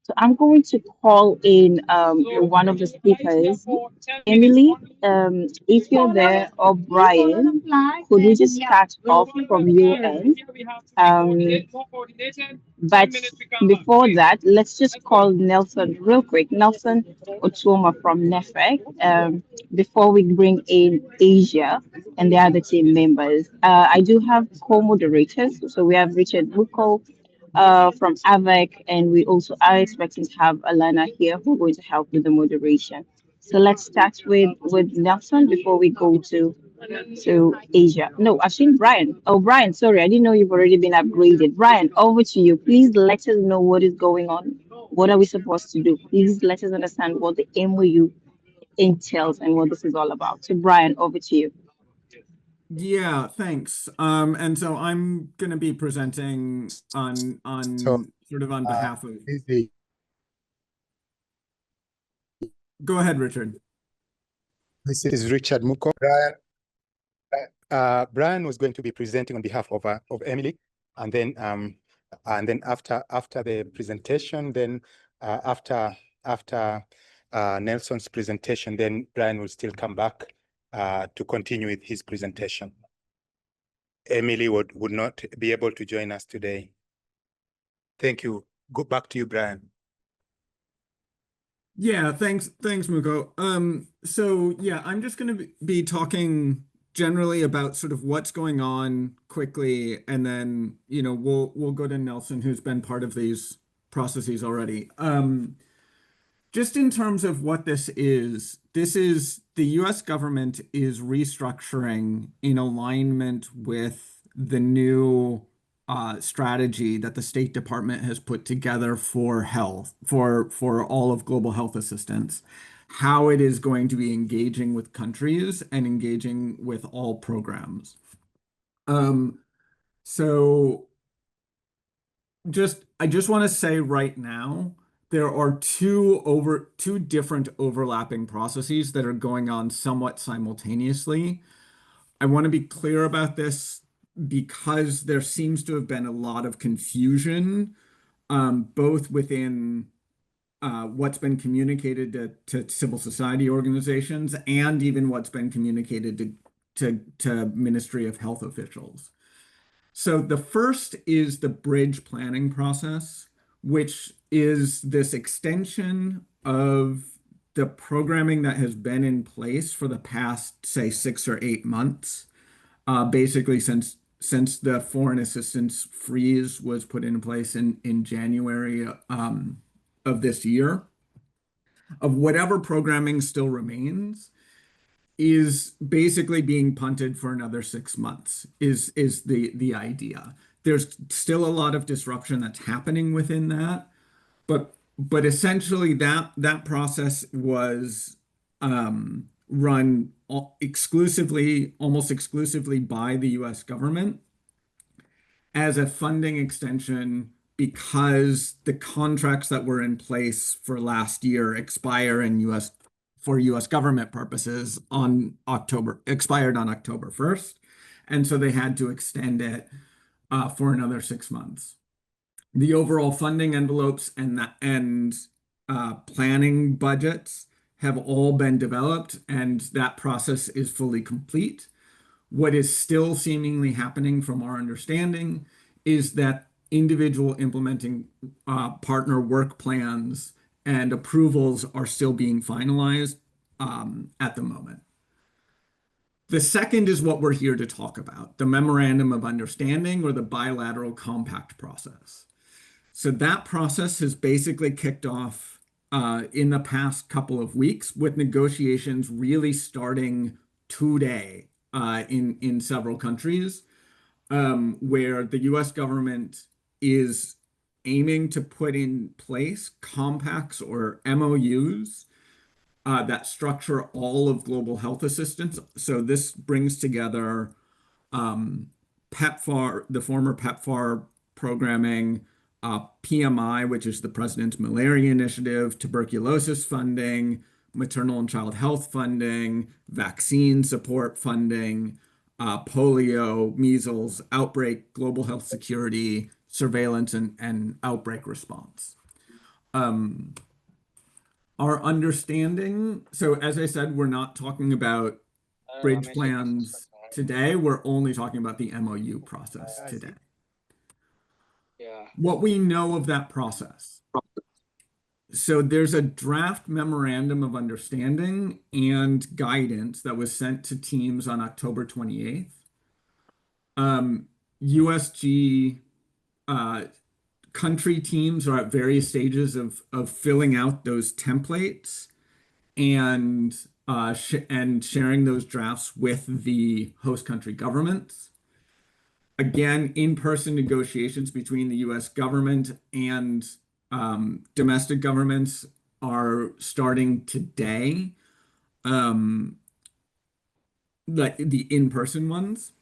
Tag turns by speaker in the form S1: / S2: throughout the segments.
S1: So I'm going to call in one of the speakers, Emily. If you're there, or Brian, could we just start off from your end? Um, but before that, let's just call Nelson real quick. Nelson Otuoma from NEFEC. Before we bring in Asia and the other team members, I do have co-moderators. So we have Richard Buko from AVEC, and we also are expecting to have Alana here who's going to help with the moderation. So let's start with Nelson before we go to Asia. No, I've seen Brian. Oh, Brian, sorry, I didn't know you've already been upgraded. Brian, over to you. Please let us know what is going on. What are we supposed to do? Please let us understand what the MOU entails and what this is all about. So, Brian, over to you.
S2: Yeah, thanks. And so I'm going to be presenting
S3: So,
S2: on sort of on behalf of.
S3: this is
S2: Go ahead, Richard.
S3: this is Richard Muko. Brian was going to be presenting on behalf of Emily, and then after the presentation, then after Nelson's presentation, then Brian will still come back to continue with his presentation. Emily would not be able to join us today. Thank you. Go back to you, Brian.
S2: Yeah, thanks, Muko. So yeah, I'm just going to be talking generally about sort of what's going on quickly, and then we'll go to Nelson, who's been part of these processes already. Just in terms of what this is the U.S. government is restructuring in alignment with the new strategy that the State Department has put together for health, for all of global health assistance, how it is going to be engaging with countries and engaging with all programs. So I just want to say right now, there are two different overlapping processes that are going on somewhat simultaneously. I want to be clear about this because there seems to have been a lot of confusion, both within what's been communicated to civil society organizations and even what's been communicated to Ministry of Health officials. So the first is the bridge planning process, which is this extension of the programming that has been in place for the past, say, 6 or 8 months, basically since the foreign assistance freeze was put in place in January of this year. Of whatever programming still remains is basically being punted for another 6 months is the idea. There's still a lot of disruption that's happening within that, but essentially that process was run almost exclusively by the U.S. government as a funding extension because the contracts that were in place for last year expire for U.S. government purposes expired on October 1st. And so they had to extend it for another 6 months. The overall funding envelopes and planning budgets have all been developed, and that process is fully complete. What is still seemingly happening from our understanding is that individual implementing partner work plans and approvals are still being finalized at the moment. The second is what we're here to talk about, the Memorandum of Understanding or the bilateral compact process. So that process has basically kicked off in the past couple of weeks with negotiations really starting today in several countries, where the US government is aiming to put in place compacts or MOUs that structure all of global health assistance. So this brings together PEPFAR, the former PEPFAR programming, PMI, which is the President's Malaria Initiative, tuberculosis funding, maternal and child health funding, vaccine support funding, polio, measles, outbreak, global health security, surveillance, and outbreak response. Our understanding, so as I said, we're not talking about bridge plans today. We're only talking about the MOU process today. What we know of that process. So there's a draft memorandum of understanding and guidance that was sent to teams on October 28th. USG country teams are at various stages of filling out those templates and sharing those drafts with the host country governments. Again, in-person negotiations between the U.S. government and domestic governments are starting today, like the in-person ones.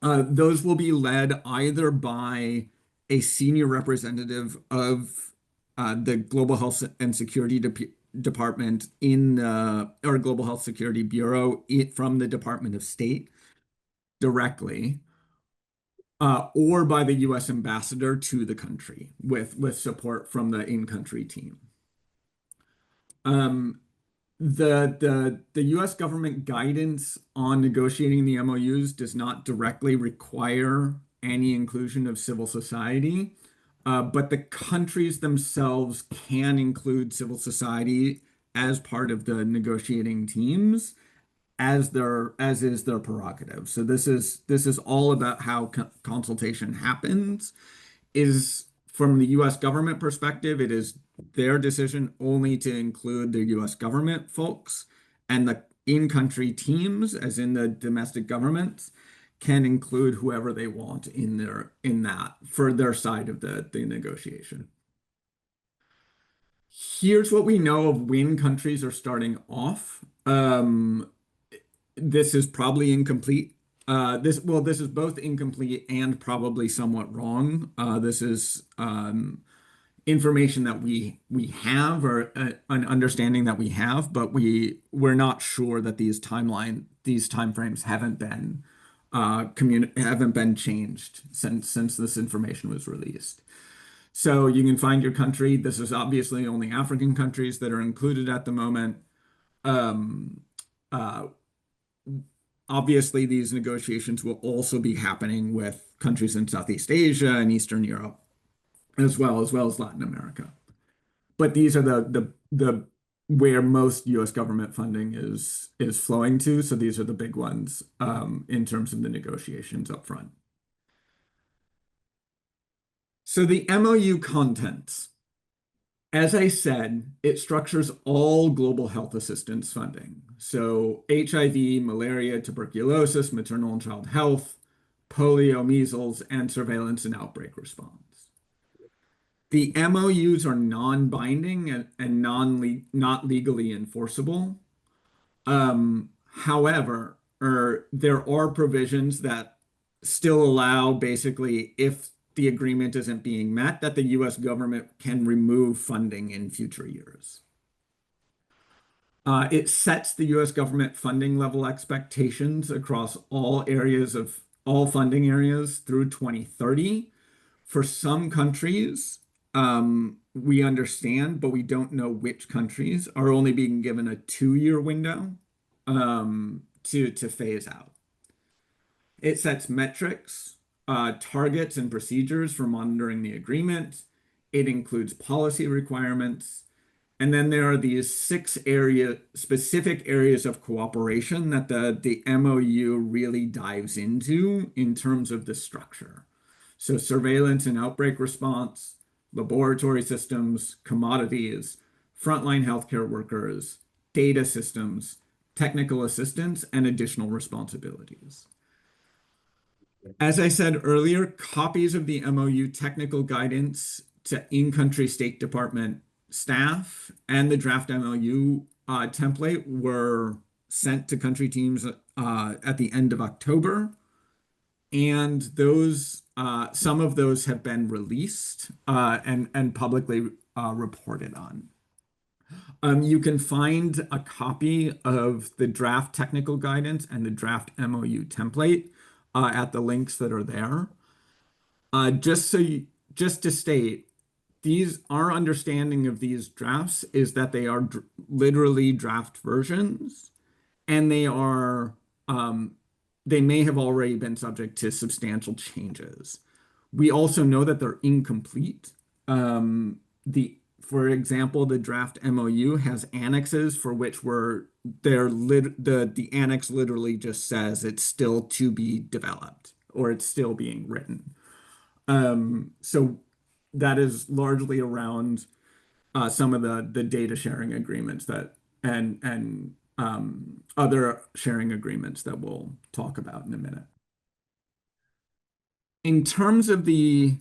S2: Those will be led either by a senior representative of the Global Health and Security Department or Global Health Security Bureau from the Department of State directly, or by the U.S. ambassador to the country with support from the in-country team. The U.S. government guidance on negotiating the MOUs does not directly require any inclusion of civil society, but the countries themselves can include civil society as part of the negotiating teams as is their prerogative. So this is all about how consultation happens. Is from the U.S. government perspective, it is their decision only to include the U.S. government folks, and the in-country teams, as in the domestic governments, can include whoever they want in that for their side of the negotiation. Here's what we know of when countries are starting off. This is probably incomplete. This is both incomplete and probably somewhat wrong. This is information that we have, or an understanding that we have, but we're not sure that these timeframes haven't been changed since this information was released. So you can find your country. This is obviously only African countries that are included at the moment. Obviously, these negotiations will also be happening with countries in Southeast Asia and Eastern Europe, as well as Latin America. But these are the where most U.S. government funding is flowing to. So these are the big ones in terms of the negotiations up front. So the MOU contents, as I said, it structures all global health assistance funding. So HIV, malaria, tuberculosis, maternal and child health, polio, measles, and surveillance and outbreak response. The MOUs are non-binding and not legally enforceable. However, there are provisions that still allow, basically, if the agreement isn't being met, that the U.S. government can remove funding in future years. It sets the U.S. government funding level expectations across all funding areas through 2030. For some countries, we understand, but we don't know which countries are only being given a 2-year window to phase out. It sets metrics, targets, and procedures for monitoring the agreement. It includes policy requirements. And then there are these 6 specific areas of cooperation that the MOU really dives into in terms of the structure. So surveillance and outbreak response, laboratory systems, commodities, frontline healthcare workers, data systems, technical assistance, and additional responsibilities. As I said earlier, copies of the MOU technical guidance to in-country State Department staff and the draft MOU template were sent to country teams at the end of October. And some of those have been released and publicly reported on. You can find a copy of the draft technical guidance and the draft MOU template at the links that are there. Just to state, our understanding of these drafts is that they are literally draft versions, and they may have already been subject to substantial changes. We also know that they're incomplete. For example, the draft MoU has annexes for which the annex literally just says it's still to be developed or it's still being written. So that is largely around some of the data sharing agreements and other sharing agreements that we'll talk about in a minute. In terms of the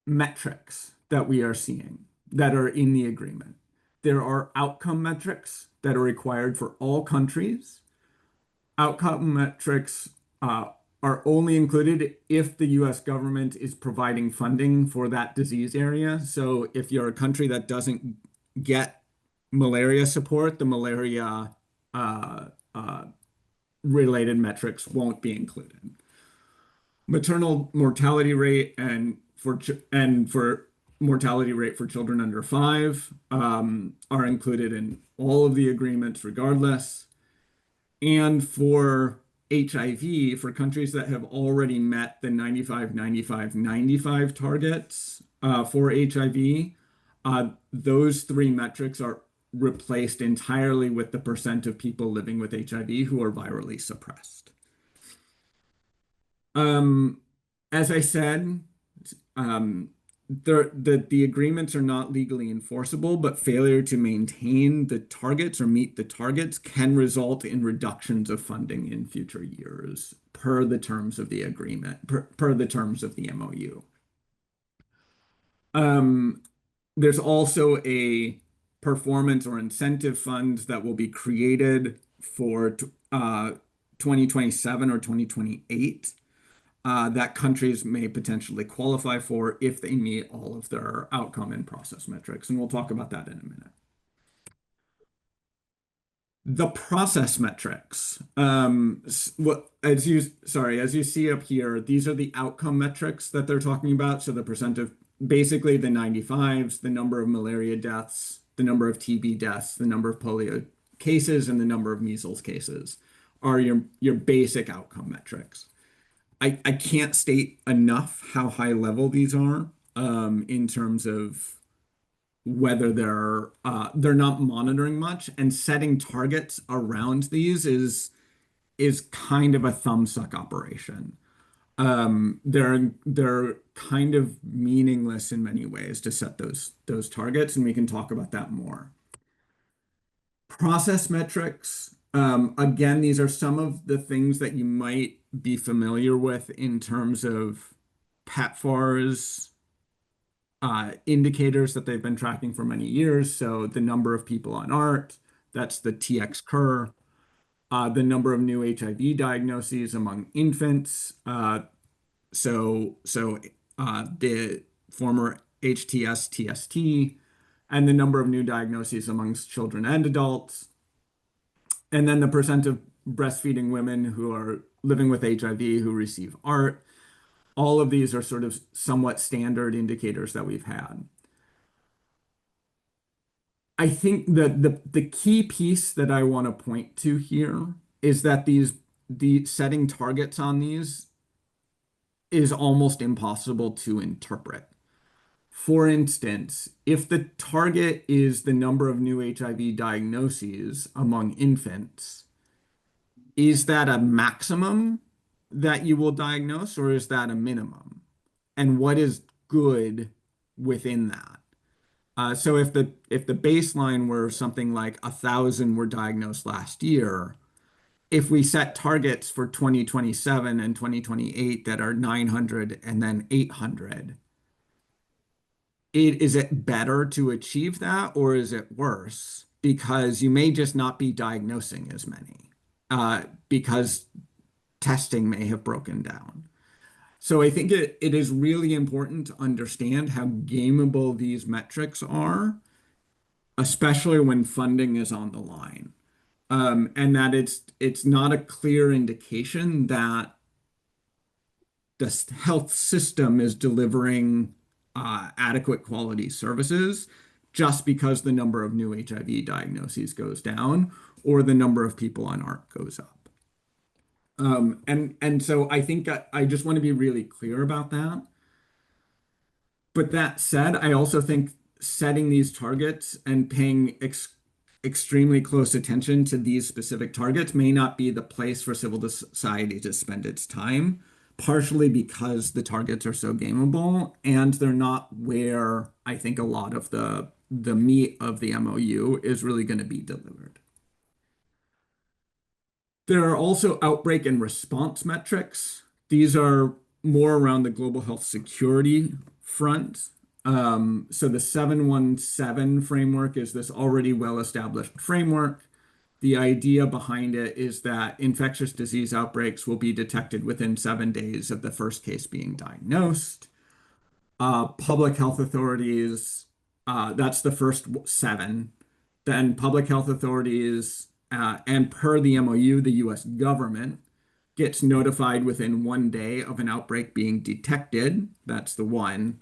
S2: metrics that we are seeing that are in the agreement, there are outcome metrics that are required for all countries. Outcome metrics are only included if the US government is providing funding for that disease area. So if you're a country that doesn't get malaria support, the malaria related metrics won't be included. Maternal mortality rate and for mortality rate for children under 5 are included in all of the agreements regardless. And for HIV, for countries that have already met the 95, 95, 95 targets for HIV, those 3 metrics are replaced entirely with the percent of people living with HIV who are virally suppressed. As I said, the agreements are not legally enforceable, but failure to maintain the targets or meet the targets can result in reductions of funding in future years per the terms of the agreement, per the terms of the MoU. There's also a performance or incentive fund that will be created for 2027 or 2028 that countries may potentially qualify for if they meet all of their outcome and process metrics. And we'll talk about that in a minute. The process metrics, as you see up here, these are the outcome metrics that they're talking about. So the percent of basically the 95s, the number of malaria deaths, the number of TB deaths, the number of polio cases, and the number of measles cases are your basic outcome metrics. I can't state enough how high level these are in terms of whether they're not monitoring much, and setting targets around these is kind of a thumbsuck operation. They're kind of meaningless in many ways to set those targets, and we can talk about that more. Process metrics. Again, these are some of the things that you might be familiar with in terms of PEPFAR's indicators that they've been tracking for many years. So the number of people on ART, that's the TX curve, the number of new HIV diagnoses among infants. So the former HTS, TST, and the number of new diagnoses amongst children and adults. And then the percent of breastfeeding women who are living with HIV who receive ART. All of these are sort of somewhat standard indicators that we've had. I think that the key piece that I want to point to here is that the setting targets on these is almost impossible to interpret. For instance, if the target is the number of new HIV diagnoses among infants, is that a maximum that you will diagnose, or is that a minimum? And what is good within that? So if the baseline were something like 1,000 were diagnosed last year, if we set targets for 2027 and 2028 that are 900 and then 800, is it better to achieve that, or is it worse? Because you may just not be diagnosing as many because testing may have broken down. So I think it is really important to understand how gameable these metrics are, especially when funding is on the line. And that it's not a clear indication that the health system is delivering adequate quality services just because the number of new HIV diagnoses goes down or the number of people on ARC goes up. And so I think I just want to be really clear about that. But that said, I also think setting these targets and paying extremely close attention to these specific targets may not be the place for civil society to spend its time, partially because the targets are so gameable and they're not where I think a lot of the meat of the MoU is really going to be delivered. There are also outbreak and response metrics. These are more around the global health security front. So the 717 framework is this already well-established framework. The idea behind it is that infectious disease outbreaks will be detected within 7 days of the first case being diagnosed. Public health authorities, that's the first 7. Then public health authorities, and per the MoU, the US government gets notified within 1 day of an outbreak being detected. That's the 1.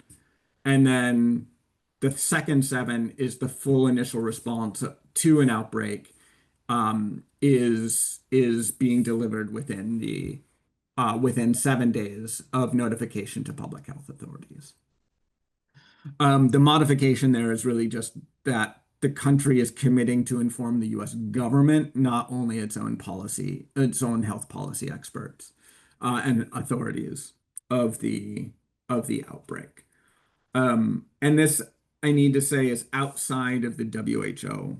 S2: And then the second 7 is the full initial response to an outbreak, is being delivered within 7 days of notification to public health authorities. The modification there is really just that the country is committing to inform the US government, not only its own health policy experts and authorities of the outbreak. And this, I need to say, is outside of the WHO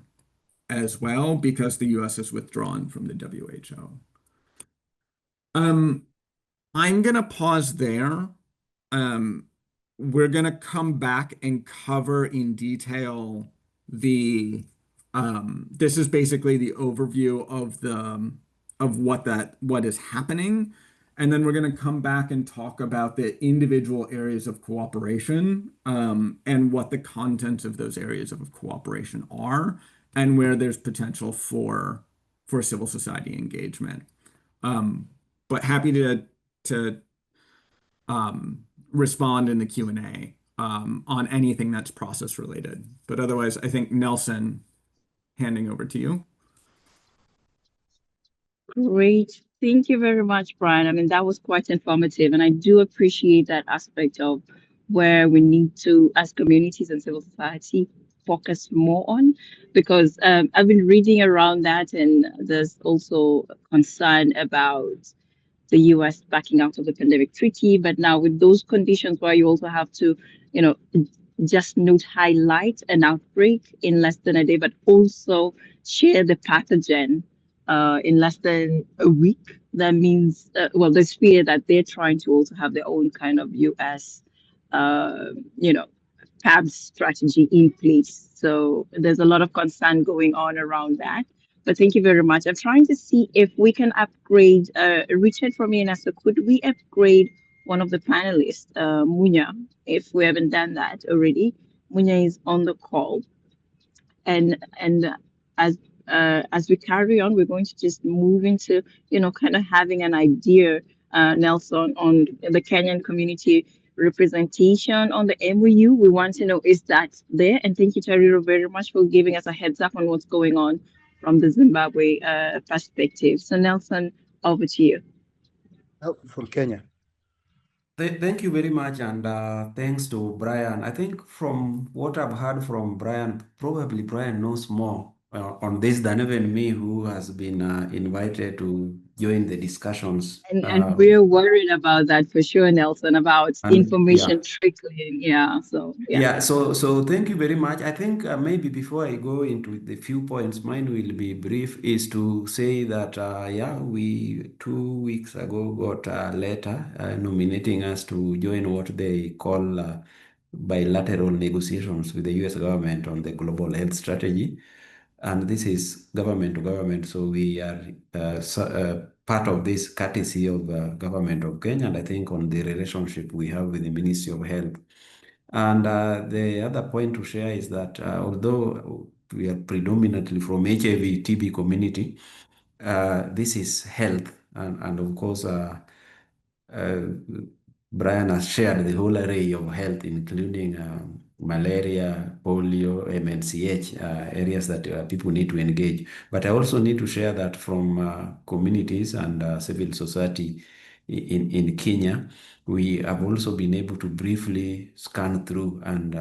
S2: as well, because the US has withdrawn from the WHO. I'm gonna pause there. We're gonna come back and cover in detail this is basically the overview of what is happening. And then we're going to come back and talk about the individual areas of cooperation, and what the contents of those areas of cooperation are, and where there's potential for civil society engagement. But happy to respond in the Q&A on anything that's process related. But otherwise, I think Nelson, handing over to you.
S1: Great. Thank you very much, Brian. I mean, that was quite informative, and I do appreciate that aspect of where we need to, as communities and civil society, focus more on, because I've been reading around that, and there's also concern about the US backing out of the pandemic treaty. But now with those conditions where you also have to, you know, just not highlight an outbreak in less than a day, but also share the pathogen in less than a week. That means, well, there's fear that they're trying to also have their own kind of US, you know, PABS strategy in place. So there's a lot of concern going on around that. But thank you very much. I'm trying to see if we can upgrade, Richard from ENSO, could we upgrade one of the panelists, Munya, if we haven't done that already? Munya is on the call. And as we carry on, we're going to just move into, you know, kind of having an idea, Nelson, on the Kenyan community representation on the MOU. We want to know, is that there? And thank you, Tariro, very much for giving us a heads up on what's going on from the Zimbabwe perspective. So Nelson, over to you.
S3: Oh, from Kenya.
S4: Thank you very much, and thanks to Brian. I think from what I've heard from Brian, probably Brian knows more on this than even me, who has been invited to join the discussions.
S1: And we're worried about that for sure, Nelson, about information trickling. Yeah. So
S4: yeah. So thank you very much. I think maybe before I go into the few points, mine will be brief. Is to say that we 2 weeks ago got a letter nominating us to join what they call bilateral negotiations with the U.S. government on the global health strategy. And this is government to government. So we are part of this courtesy of the government of Kenya, and I think on the relationship we have with the Ministry of Health. And the other point to share is that although we are predominantly from HIV TB community, this is health, and of course Brian has shared the whole array of health, including malaria, polio, MNCH, areas that people need to engage. But I also need to share that from communities and civil society in Kenya, we have also been able to briefly scan through and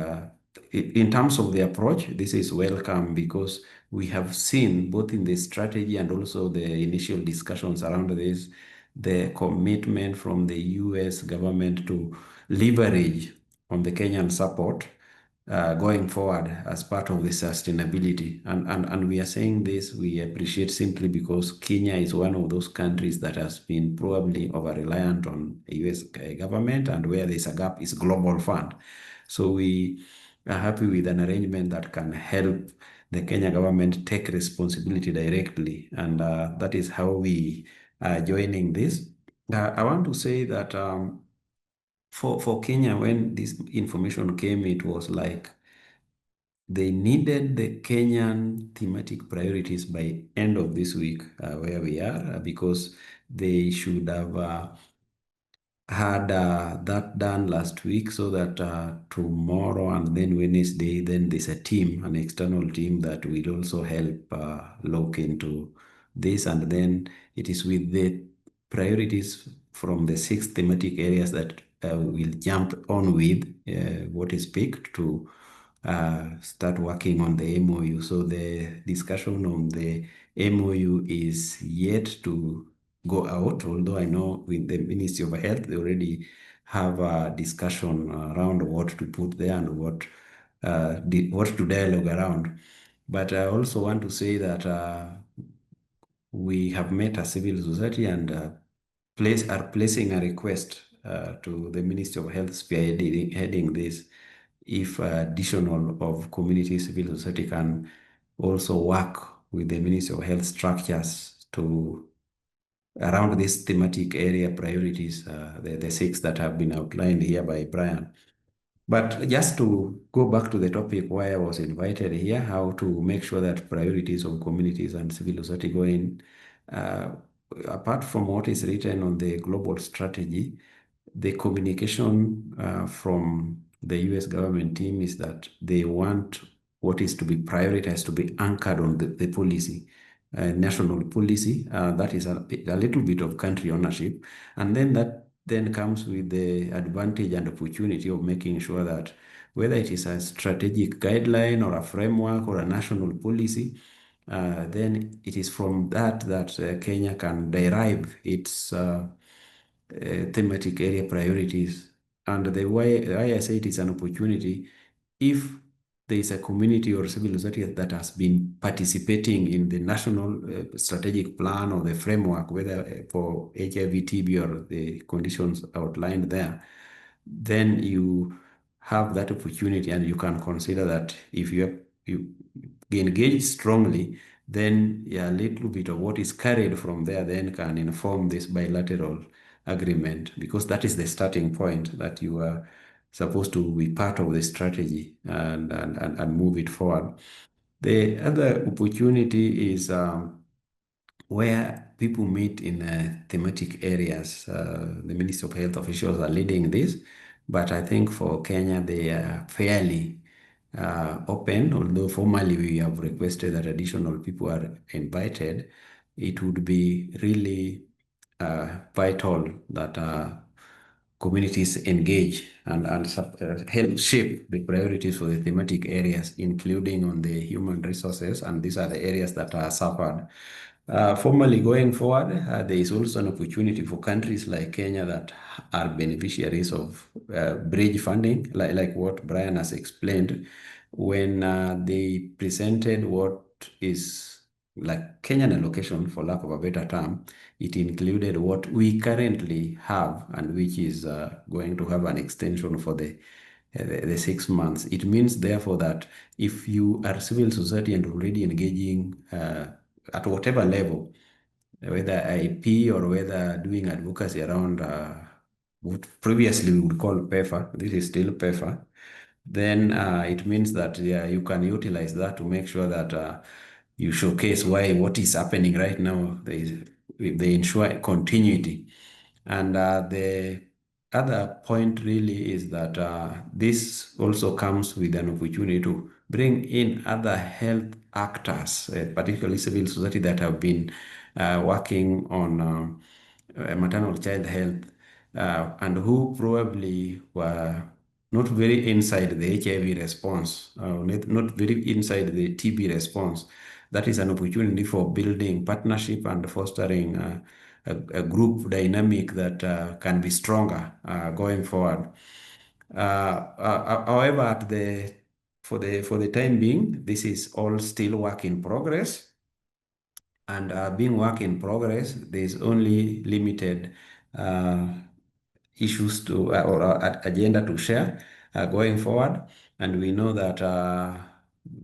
S4: in terms of the approach, this is welcome because we have seen both in the strategy and also the initial discussions around this, the commitment from the US government to leverage on the Kenyan support going forward as part of the sustainability. And we are saying this, we appreciate simply because Kenya is one of those countries that has been probably over-reliant on the US government, and where there's a gap is Global Fund. So we are happy with an arrangement that can help the Kenya government take responsibility directly, and that is how we are joining this. I want to say that for Kenya, when this information came, it was like they needed the Kenyan thematic priorities by end of this week, where we are, because they should have had that done last week, so that tomorrow and then Wednesday, then there's a team, an external team that will also help look into this. And then it is with the priorities from the 6 thematic areas that we'll jump on with what is picked to start working on the MoU. So the discussion on the MoU is yet to go out, although I know with the Ministry of Health, they already have a discussion around what to put there and what to dialogue around. But I also want to say that we have met a civil society and are placing a request to the Ministry of Health spearheading this, if additional of community civil society can also work with the Ministry of Health structures to around these thematic area priorities, the 6 that have been outlined here by Brian. But just to go back to the topic why I was invited here, how to make sure that priorities of communities and civil society go in, apart from what is written on the global strategy, the communication from the US government team is that they want what is to be prioritized to be anchored on the policy, national policy. That is a little bit of country ownership. And then that then comes with the advantage and opportunity of making sure that whether it is a strategic guideline or a framework or a national policy, then it is from that Kenya can derive its thematic area priorities. And the why I say it is an opportunity, if there is a community or civil society that has been participating in the national strategic plan or the framework, whether for HIV, TB, or the conditions outlined there, then you have that opportunity, and you can consider that if you engage strongly, then a little bit of what is carried from there then can inform this bilateral agreement, because that is the starting point, that you are supposed to be part of the strategy and move it forward. The other opportunity is where people meet in thematic areas. The Ministry of Health officials are leading this, but I think for Kenya, they are fairly open, although formally we have requested that additional people are invited. It would be really vital that communities engage and help shape the priorities for the thematic areas, including on the human resources, and these are the areas that are suffered. Formally going forward, there is also an opportunity for countries like Kenya that are beneficiaries of bridge funding, like what Brian has explained, when they presented what is like Kenyan allocation, for lack of a better term. It included what we currently have, and which is going to have an extension for the 6 months. It means, therefore, that if you are civil society and already engaging at whatever level, whether IP or whether doing advocacy around what previously we would call PEFA, this is still PEFA, then it means that you can utilize that to make sure that you showcase what is happening right now. They ensure continuity. And the other point really is that this also comes with an opportunity to bring in other health actors, particularly civil society, that have been working on maternal child health, and who probably were not very inside the HIV response, not very inside the TB response. That is an opportunity for building partnership and fostering a group dynamic that can be stronger going forward. However, for the time being, this is all still work in progress. And being work in progress, there's only limited uh, issues to or agenda to share going forward. And we know that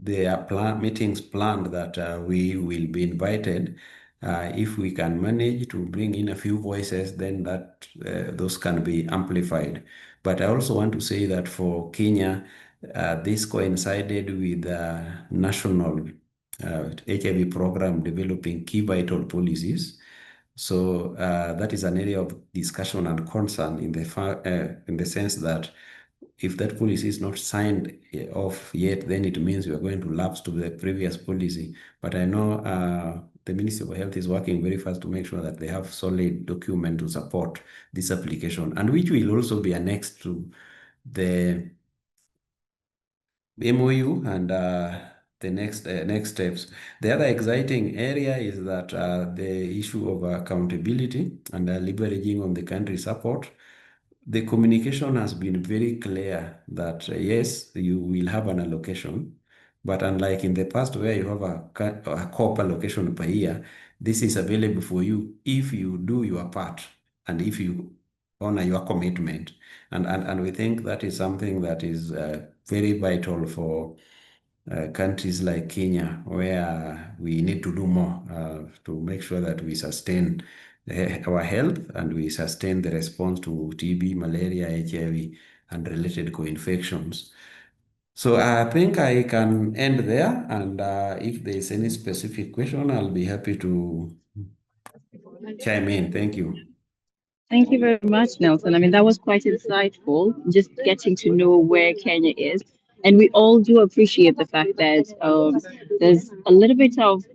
S4: there are meetings planned that we will be invited. If we can manage to bring in a few voices, then that those can be amplified. But I also want to say that for Kenya, this coincided with the national HIV program developing key vital policies. So that is an area of discussion and concern in the sense that if that policy is not signed off yet, then it means we are going to lapse to the previous policy. But I know the Ministry of Health is working very fast to make sure that they have solid document to support this application, and which will also be annexed to the MoU and the next steps. The other exciting area is that the issue of accountability and leveraging on the country support. The communication has been very clear that yes, you will have an allocation, but unlike in the past where you have a COP allocation per year, this is available for you if you do your part and if you honor your commitment. And we think that is something that is very vital for countries like Kenya, where we need to do more to make sure that we sustain our health and we sustain the response to TB, malaria, HIV, and related co-infections. So I think I can end there, and if there is any specific question, I'll be happy to chime in. Thank you.
S1: Thank you very much, Nelson. I mean, that was quite insightful, just getting to know where Kenya is. And we all do appreciate the fact that there's a little bit of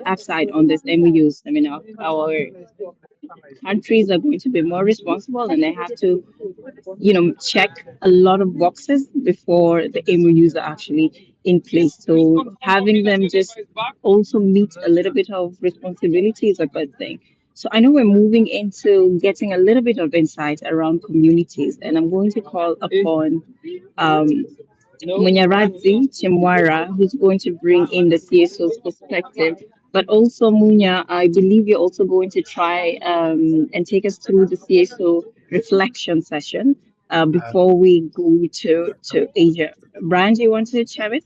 S1: upside on this MOUs. I mean, our countries are going to be more responsible and they have to check a lot of boxes before the MOUs are actually in place. So having them just also meet a little bit of responsibility is a good thing. So I know we're moving into getting a little bit of insight around communities, and I'm going to call upon um, Munyaradzi Chimwara, who's going to bring in the CSO's perspective. But also, Munya, I believe you're also going to try and take us through the CSO reflection session before we go to Asia. Brian, do you want to share it?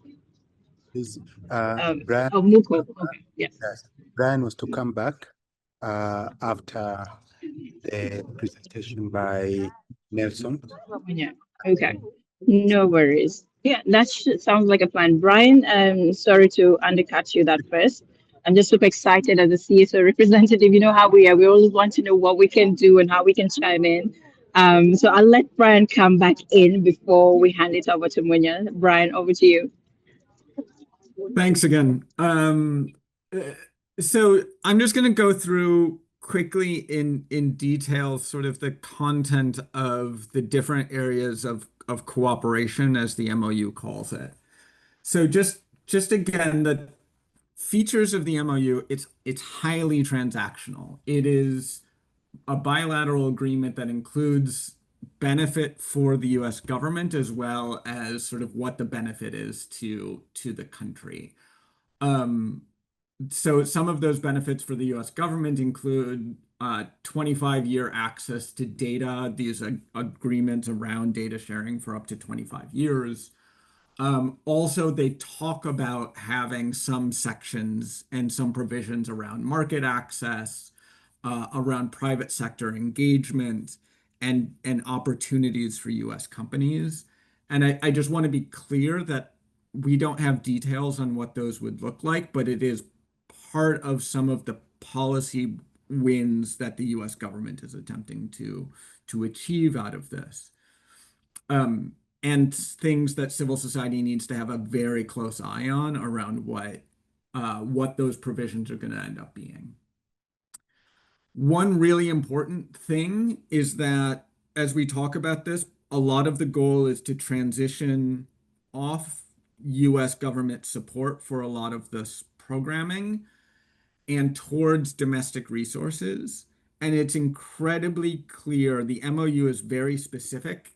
S3: Is Brian,
S1: Oh, Muko. Okay, yes.
S3: yes, Brian was to come back after the presentation by Nelson.
S1: Yeah. Okay. No worries. Yeah, that sounds like a plan. Brian, sorry to undercut you that first. I'm just super excited as a CSO representative. You know how we are. We always want to know what we can do and how we can chime in. So I'll let Brian come back in before we hand it over to Munya. Brian, over to you.
S2: Thanks again. So I'm just going to go through quickly in detail sort of the content of the different areas of cooperation as the MOU calls it. So just again, the features of the MOU, it's highly transactional. It is a bilateral agreement that includes benefit for the US government as well as sort of what the benefit is to the country. So some of those benefits for the US government include 25-year access to data, these agreements around data sharing for up to 25 years. Also, they talk about having some sections and some provisions around market access, around private sector engagement, and opportunities for US companies. And I just want to be clear that we don't have details on what those would look like, but it is part of some of the policy wins that the US government is attempting to achieve out of this. And things that civil society needs to have a very close eye on around what those provisions are going to end up being. One really important thing is that as we talk about this, a lot of the goal is to transition off US government support for a lot of this programming and towards domestic resources. And it's incredibly clear, the MoU is very specific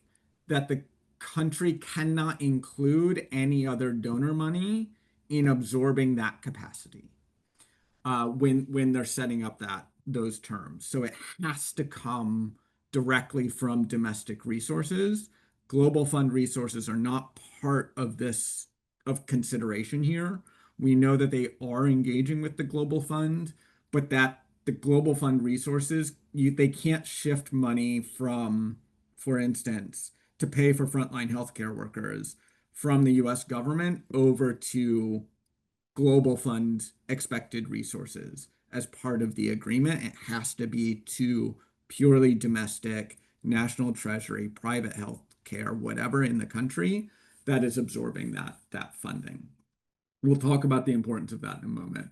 S2: that the country cannot include any other donor money in absorbing that capacity when they're setting up those terms. So it has to come directly from domestic resources. Global fund resources are not part of this of consideration here. We know that they are engaging with the global fund, but that the global fund resources, they can't shift money from, for instance, to pay for frontline healthcare workers from the US government over to global fund expected resources as part of the agreement. It has to be to purely domestic, national treasury, private health care, whatever in the country that is absorbing that funding. We'll talk about the importance of that in a moment.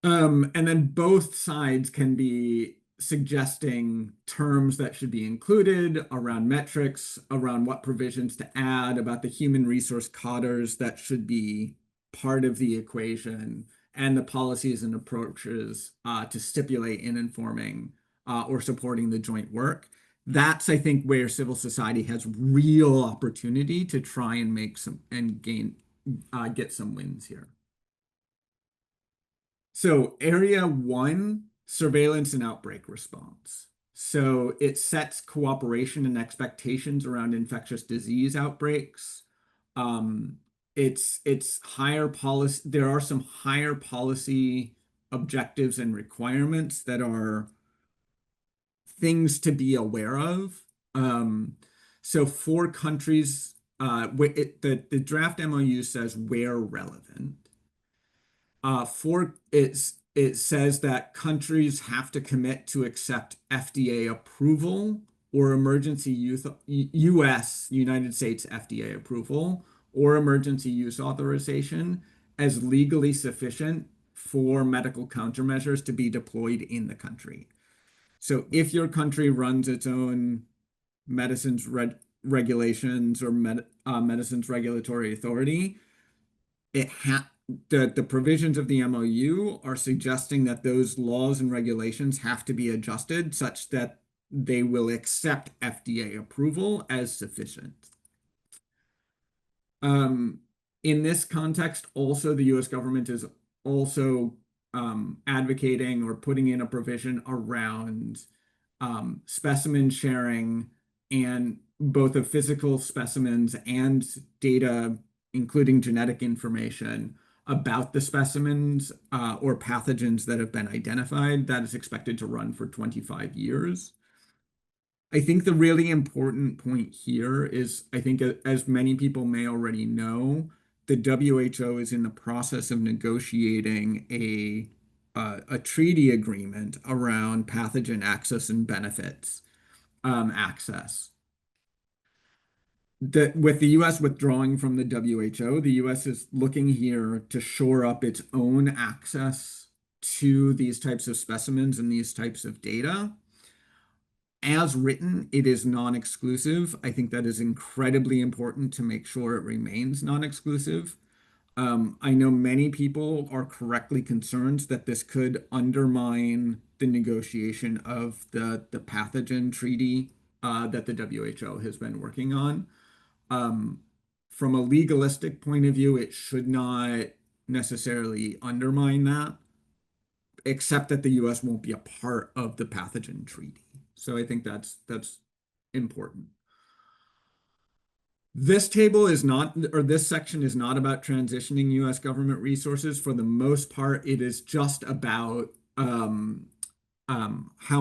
S2: And then both sides can be suggesting terms that should be included around metrics, around what provisions to add, about the human resource cadres that should be part of the equation, and the policies and approaches to stipulate in informing or supporting the joint work. That's, I think, where civil society has real opportunity to try and make some and get some wins here. So area 1, surveillance and outbreak response. So it sets cooperation and expectations around infectious disease outbreaks. It's higher policy. There are some higher policy objectives and requirements that are things to be aware of. So for countries, the draft MoU says where relevant. It says that countries have to commit to accept FDA approval or emergency United States FDA approval or emergency use authorization as legally sufficient for medical countermeasures to be deployed in the country. So if your country runs its own medicines regulations or medicines regulatory authority, the provisions of the MoU are suggesting that those laws and regulations have to be adjusted such that they will accept FDA approval as sufficient. In this context, also the US government is also advocating or putting in a provision around specimen sharing, and both of physical specimens and data, including genetic information about the specimens or pathogens that have been identified. That is expected to run for 25 years. I think the really important point here is, I think as many people may already know, the WHO is in the process of negotiating a treaty agreement around pathogen access and benefits access. With the US withdrawing from the WHO, the US is looking here to shore up its own access to these types of specimens and these types of data. As written, it is non-exclusive. I think that is incredibly important to make sure it remains non-exclusive. I know many people are correctly concerned that this could undermine the negotiation of the pathogen treaty that the WHO has been working on. From a legalistic point of view, it should not necessarily undermine that, except that the US won't be a part of the pathogen treaty. So I think that's important. This table is not, or this section is not about transitioning US government resources. For the most part, it is just about how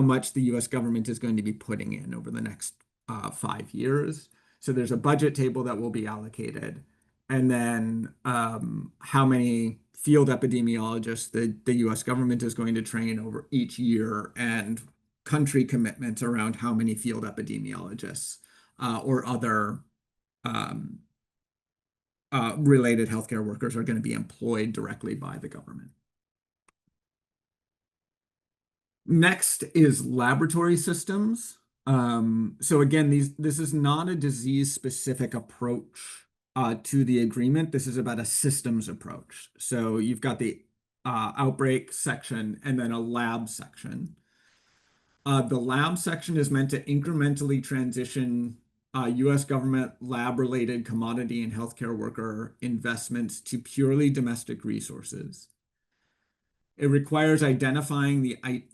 S2: much the US government is going to be putting in over the next 5 years. So there's a budget table that will be allocated, and then how many field epidemiologists that the US government is going to train over each year, and country commitments around how many field epidemiologists or other related healthcare workers are going to be employed directly by the government. Next is laboratory systems. So again, this is not a disease-specific approach to the agreement. This is about a systems approach. So you've got the outbreak section and then a lab section. The lab section is meant to incrementally transition US government lab-related commodity and healthcare worker investments to purely domestic resources. It requires identifying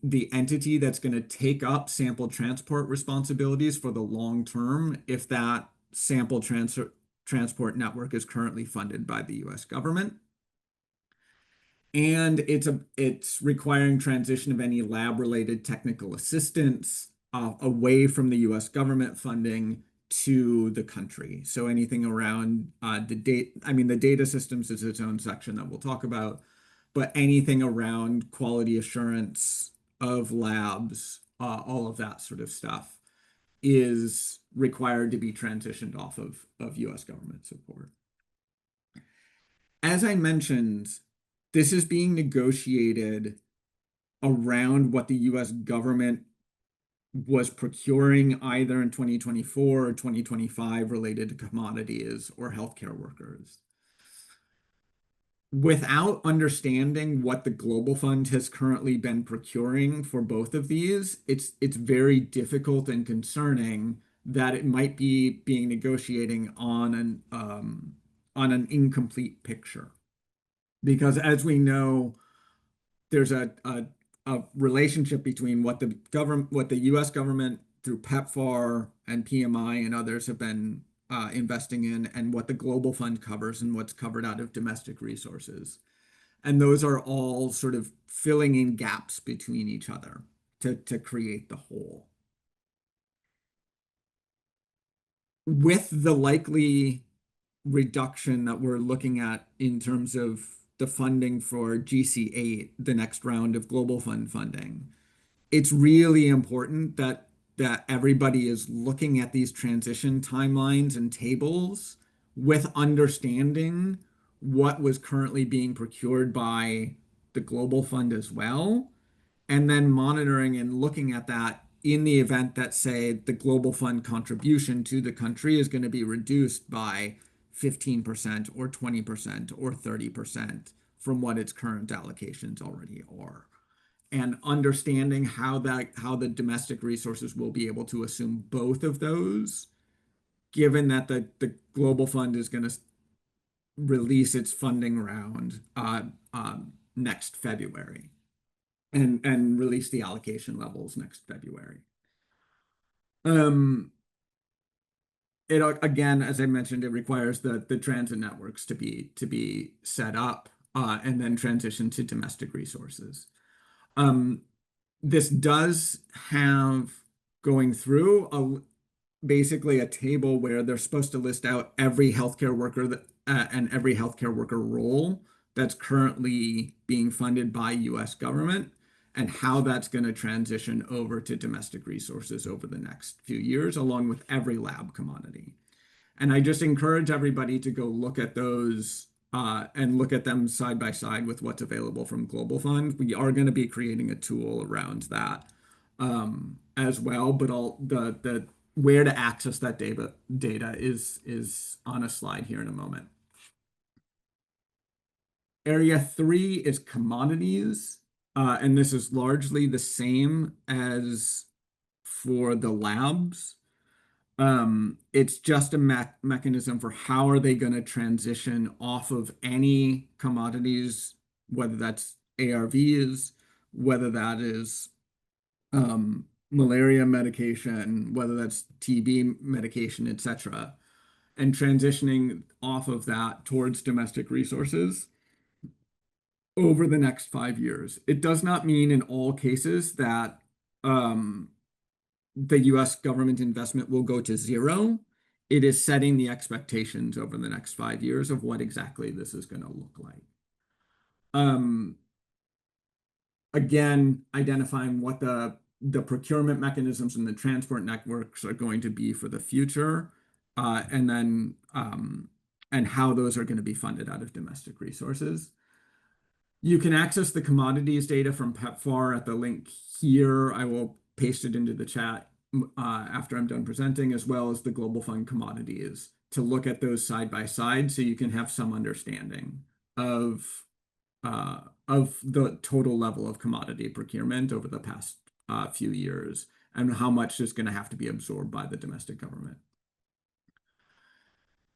S2: the entity that's going to take up sample transport responsibilities for the long term if that sample transport network is currently funded by the US government. And it's requiring transition of any lab-related technical assistance away from the US government funding to the country. So anything around the data systems is its own section that we'll talk about, but anything around quality assurance of labs, all of that sort of stuff is required to be transitioned off of US government support. As I mentioned, this is being negotiated around what the US government was procuring either in 2024 or 2025 related to commodities or healthcare workers. Without understanding what the Global Fund has currently been procuring for both of these, it's very difficult and concerning that it might be being negotiating on an incomplete picture. Because as we know, there's a relationship between what the US government through PEPFAR and PMI and others have been investing in, and what the Global Fund covers and what's covered out of domestic resources. And those are all sort of filling in gaps between each other to create the whole. With the likely reduction that we're looking at in terms of the funding for GC8, the next round of Global Fund funding, it's really important that everybody is looking at these transition timelines and tables with understanding what was currently being procured by the Global Fund as well, and then monitoring and looking at that in the event that, say, the Global Fund contribution to the country is going to be reduced by 15% or 20% or 30% from what its current allocations already are. And understanding how the domestic resources will be able to assume both of those, given that the Global Fund is going to release its funding round next February and release the allocation levels next February. It again, as I mentioned, it requires the transit networks to be set up and then transition to domestic resources. This does have going through basically a table where they're supposed to list out every healthcare worker and every healthcare worker role that's currently being funded by US government and how that's going to transition over to domestic resources over the next few years, along with every lab commodity. And I just encourage everybody to go look at those and look at them side by side with what's available from Global Fund. We are going to be creating a tool around that as well, but the where to access that data is on a slide here in a moment. Area 3 is commodities, and this is largely the same as for the labs. It's just a mechanism for how are they going to transition off of any commodities, whether that's ARVs, whether that is malaria medication, whether that's TB medication, etc., and transitioning off of that towards domestic resources over the next 5 years. It does not mean in all cases that the US government investment will go to zero. It is setting the expectations over the next 5 years of what exactly this is going to look like. Again, identifying what the procurement mechanisms and the transport networks are going to be for the future, and then and how those are going to be funded out of domestic resources. You can access the commodities data from PEPFAR at the link here. I will paste it into the chat after I'm done presenting, as well as the Global Fund commodities, to look at those side by side so you can have some understanding of the total level of commodity procurement over the past few years and how much is going to have to be absorbed by the domestic government.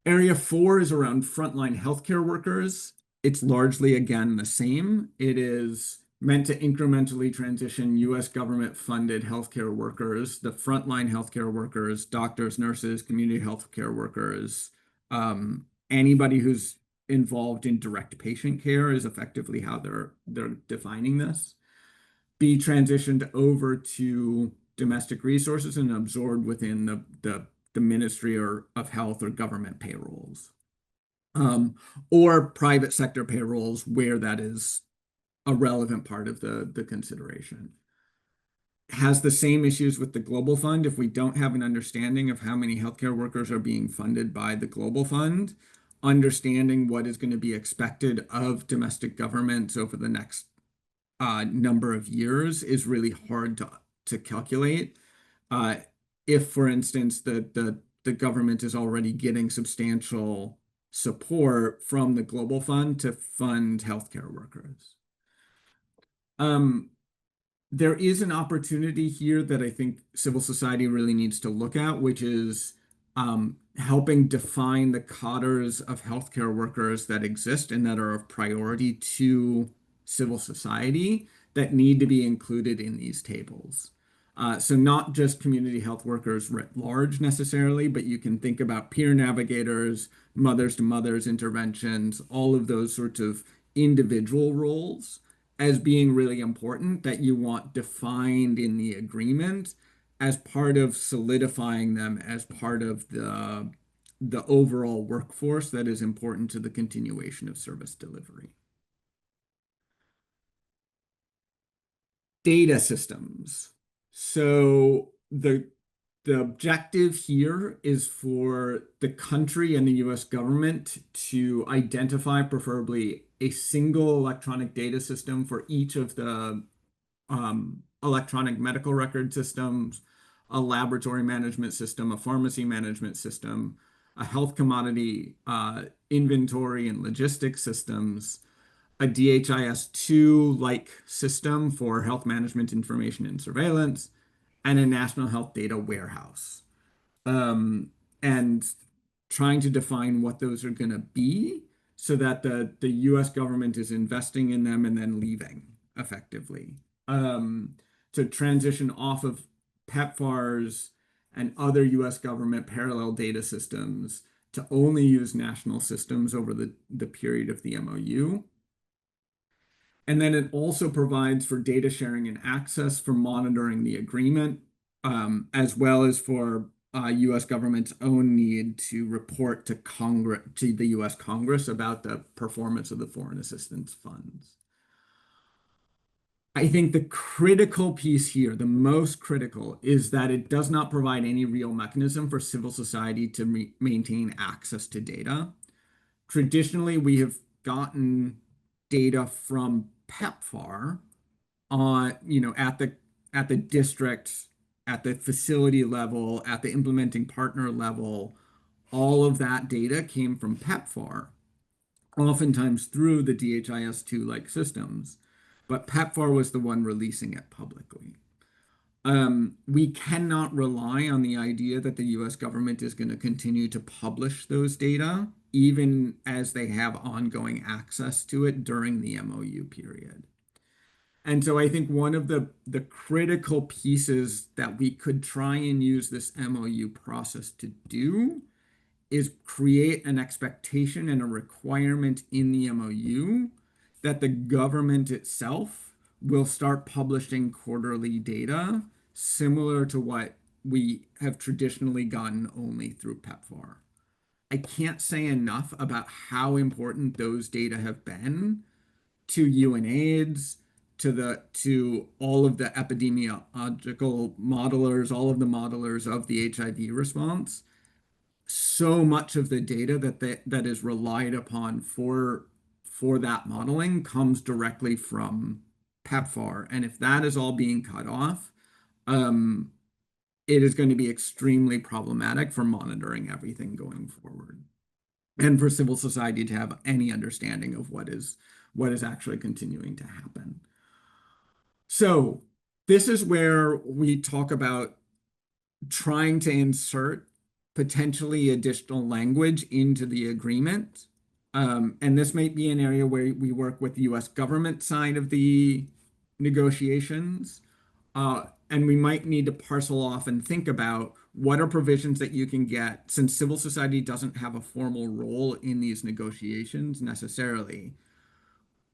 S2: Area 4 is around frontline healthcare workers. It's largely, again, the same. It is meant to incrementally transition US government-funded healthcare workers, the frontline healthcare workers, doctors, nurses, community healthcare workers, anybody who's involved in direct patient care is effectively how they're defining this, be transitioned over to domestic resources and absorbed within the Ministry of Health or government payrolls, or private sector payrolls where that is a relevant part of the consideration. Has the same issues with the Global Fund. If we don't have an understanding of how many healthcare workers are being funded by the Global Fund, understanding what is going to be expected of domestic governments over the next number of years is really hard to calculate. If, for instance, the government is already getting substantial support from the Global Fund to fund healthcare workers. There is an opportunity here that I think civil society really needs to look at, which is helping define the cadres of healthcare workers that exist and that are of priority to civil society that need to be included in these tables. So not just community health workers writ large necessarily, but you can think about peer navigators, mothers to mothers interventions, all of those sorts of individual roles as being really important that you want defined in the agreement as part of solidifying them as part of the overall workforce that is important to the continuation of service delivery. Data systems. So the objective here is for the country and the US government to identify preferably a single electronic data system for each of the electronic medical record systems, a laboratory management system, a pharmacy management system, a health commodity inventory and logistics systems, a DHIS2-like system for health management information and surveillance, and a national health data warehouse. And trying to define what those are going to be so that the US government is investing in them and then leaving effectively. To transition off of PEPFARs and other US government parallel data systems to only use national systems over the period of the MoU. And then it also provides for data sharing and access for monitoring the agreement, as well as for US government's own need to report to Congress, to the US Congress, about the performance of the foreign assistance funds. I think the critical piece here, the most critical, is that it does not provide any real mechanism for civil society to maintain access to data. Traditionally, we have gotten data from PEPFAR on, at the district, at the facility level, at the implementing partner level. All of that data came from PEPFAR, oftentimes through the DHIS2-like systems, but PEPFAR was the one releasing it publicly. We cannot rely on the idea that the US government is going to continue to publish those data, even as they have ongoing access to it during the MoU period. And so I think one of the critical pieces that we could try and use this MoU process to do is create an expectation and a requirement in the MoU that the government itself will start publishing quarterly data similar to what we have traditionally gotten only through PEPFAR. I can't say enough about how important those data have been to UNAIDS, to all of the epidemiological modelers, all of the modelers of the HIV response. So much of the data that is relied upon for that modeling comes directly from PEPFAR. And if that is all being cut off, it is going to be extremely problematic for monitoring everything going forward, and for civil society to have any understanding of what is actually continuing to happen. So this is where we talk about trying to insert potentially additional language into the agreement. And this might be an area where we work with the US government side of the negotiations. And we might need to parcel off and think about what are provisions that you can get, since civil society doesn't have a formal role in these negotiations necessarily.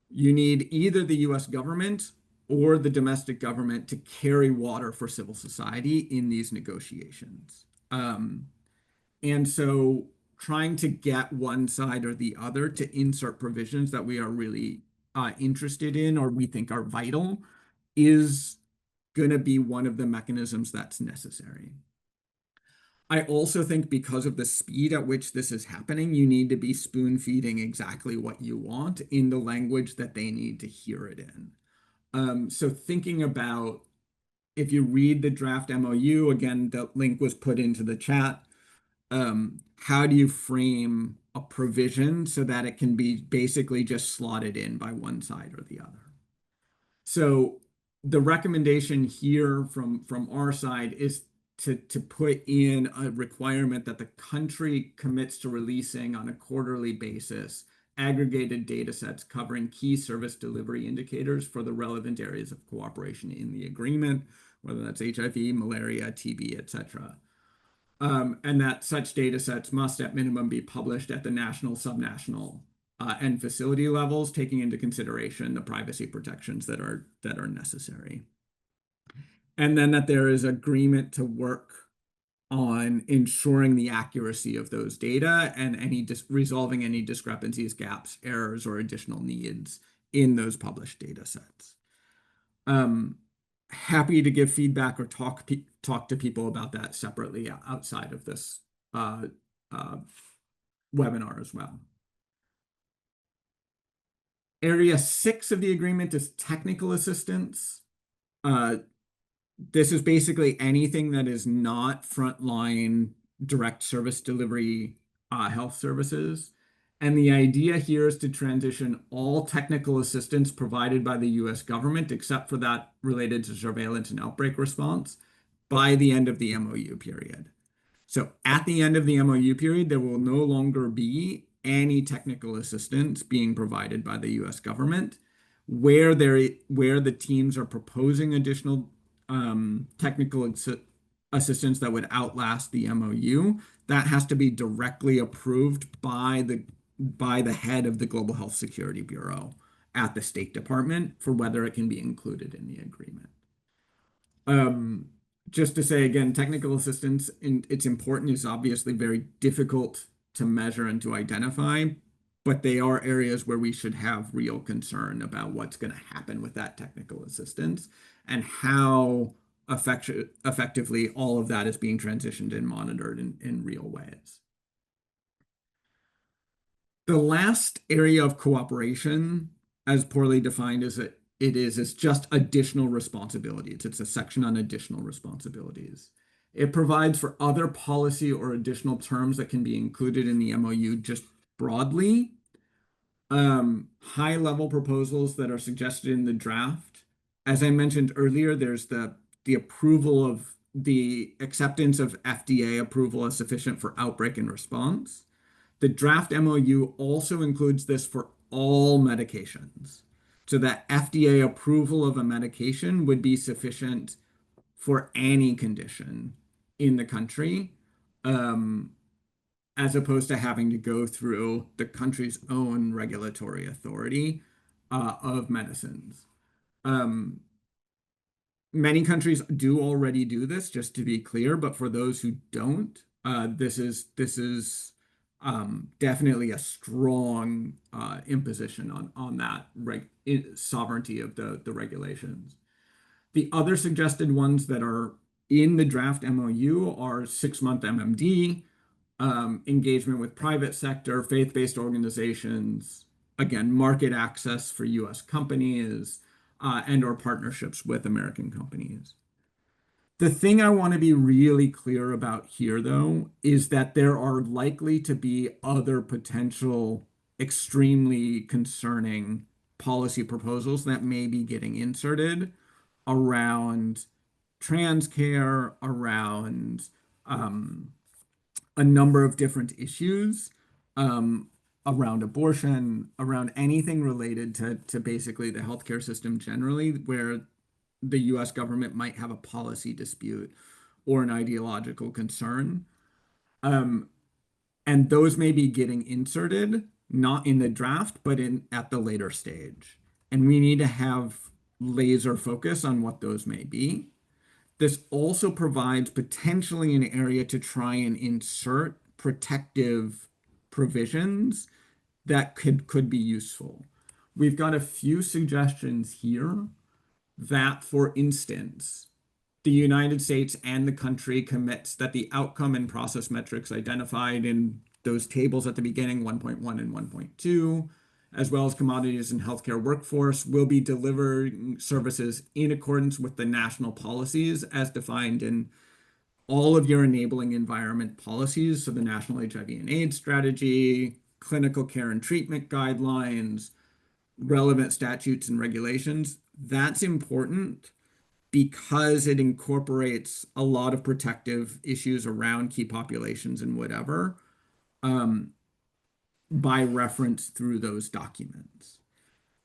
S2: You need either the US government or the domestic government to carry water for civil society in these negotiations. And so trying to get one side or the other to insert provisions that we are really interested in or we think are vital is going to be one of the mechanisms that's necessary. I also think because of the speed at which this is happening, you need to be spoon feeding exactly what you want in the language that they need to hear it in. So thinking about, if you read the draft MOU, again, the link was put into the chat. How do you frame a provision so that it can be basically just slotted in by one side or the other? So the recommendation here from our side is to put in a requirement that the country commits to releasing on a quarterly basis aggregated data sets covering key service delivery indicators for the relevant areas of cooperation in the agreement, whether that's HIV, malaria, TB, etc. And that such data sets must at minimum be published at the national, subnational, and facility levels, taking into consideration the privacy protections that are necessary. And then that there is agreement to work on ensuring the accuracy of those data and resolving any discrepancies, gaps, errors, or additional needs in those published data sets. Happy to give feedback or talk to people about that separately outside of this webinar as well. Area 6 of the agreement is technical assistance. This is basically anything that is not frontline direct service delivery health services. And the idea here is to transition all technical assistance provided by the US government, except for that related to surveillance and outbreak response, by the end of the MOU period. So at the end of the MOU period, there will no longer be any technical assistance being provided by the US government. Where the teams are proposing additional technical assistance that would outlast the MOU, that has to be directly approved by the head of the Global Health Security Bureau at the State Department for whether it can be included in the agreement. Just to say again, technical assistance, it's important, is obviously very difficult to measure and to identify, but they are areas where we should have real concern about what's going to happen with that technical assistance and how effectively all of that is being transitioned and monitored in real ways. The last area of cooperation, as poorly defined as it is just additional responsibilities. It's a section on additional responsibilities. It provides for other policy or additional terms that can be included in the MOU just broadly. High-level proposals that are suggested in the draft. As I mentioned earlier, there's the approval of the acceptance of FDA approval as sufficient for outbreak and response. The draft MOU also includes this for all medications. So that FDA approval of a medication would be sufficient for any condition in the country, as opposed to having to go through the country's own regulatory authority of medicines. Many countries do already do this, just to be clear, but for those who don't, this is definitely a strong imposition on that sovereignty of the regulations. The other suggested ones that are in the draft MoU are 6-month MMD, engagement with private sector, faith-based organizations, again, market access for US companies, and or partnerships with American companies. The thing I want to be really clear about here, though, is that there are likely to be other potential extremely concerning policy proposals that may be getting inserted around trans care, around a number of different issues, um, around abortion, around anything related to basically the healthcare system generally, where the US government might have a policy dispute or an ideological concern. And those may be getting inserted, not in the draft, but in at the later stage. And we need to have laser focus on what those may be. This also provides potentially an area to try and insert protective provisions that could be useful. We've got a few suggestions here that, for instance, the United States and the country commits that the outcome and process metrics identified in those tables at the beginning, 1.1 and 1.2, as well as commodities and healthcare workforce, will be delivering services in accordance with the national policies as defined in all of your enabling environment policies. So the National HIV and AIDS Strategy, clinical care and treatment guidelines, relevant statutes and regulations. That's important because it incorporates a lot of protective issues around key populations and whatever, by reference through those documents.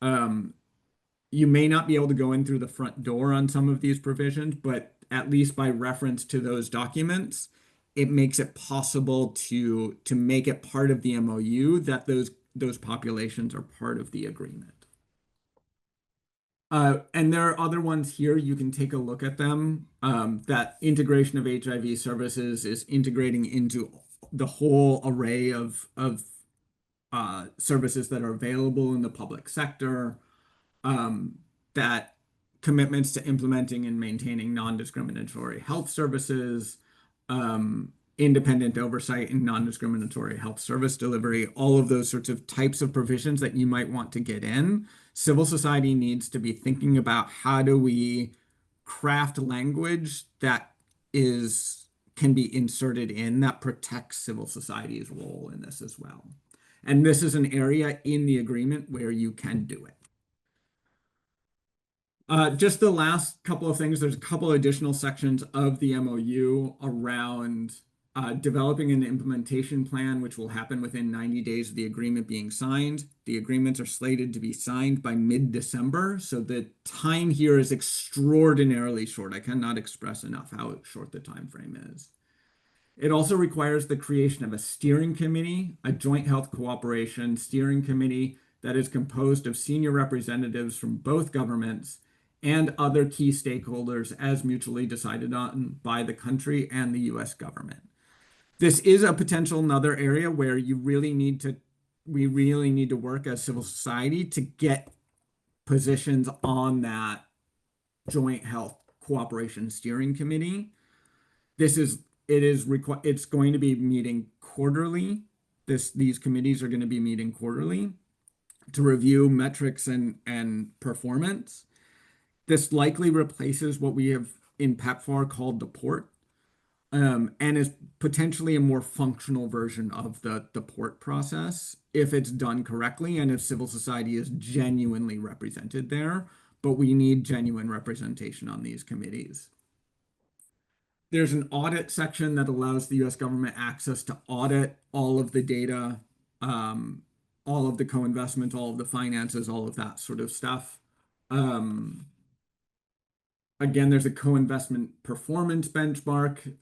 S2: You may not be able to go in through the front door on some of these provisions, but at least by reference to those documents, it makes it possible to make it part of the MoU that those populations are part of the agreement. And there are other ones here, you can take a look at them. That integration of HIV services is integrating into the whole array of services that are available in the public sector. That commitments to implementing and maintaining non-discriminatory health services, independent oversight and non-discriminatory health service delivery, all of those sorts of types of provisions that you might want to get in. Civil society needs to be thinking about how do we craft language that can be inserted in that protects civil society's role in this as well. And this is an area in the agreement where you can do it. Just the last couple of things, there's a couple additional sections of the MoU around developing an implementation plan, which will happen within 90 days of the agreement being signed. The agreements are slated to be signed by mid-December, so the time here is extraordinarily short. I cannot express enough how short the time frame is. It also requires the creation of a steering committee, a joint health cooperation steering committee that is composed of senior representatives from both governments and other key stakeholders as mutually decided on by the country and the US government. This is a potential another area where we really need to work as civil society to get positions on that joint health cooperation steering committee. It's going to be meeting quarterly. These committees are going to be meeting quarterly to review metrics and performance. This likely replaces what we have in PEPFAR called the port, and is potentially a more functional version of the port process if it's done correctly and if civil society is genuinely represented there. But we need genuine representation on these committees. There's an audit section that allows the US government access to audit all of the data, all of the co-investment, all of the finances, all of that sort of stuff. Again, there's a co-investment performance benchmark.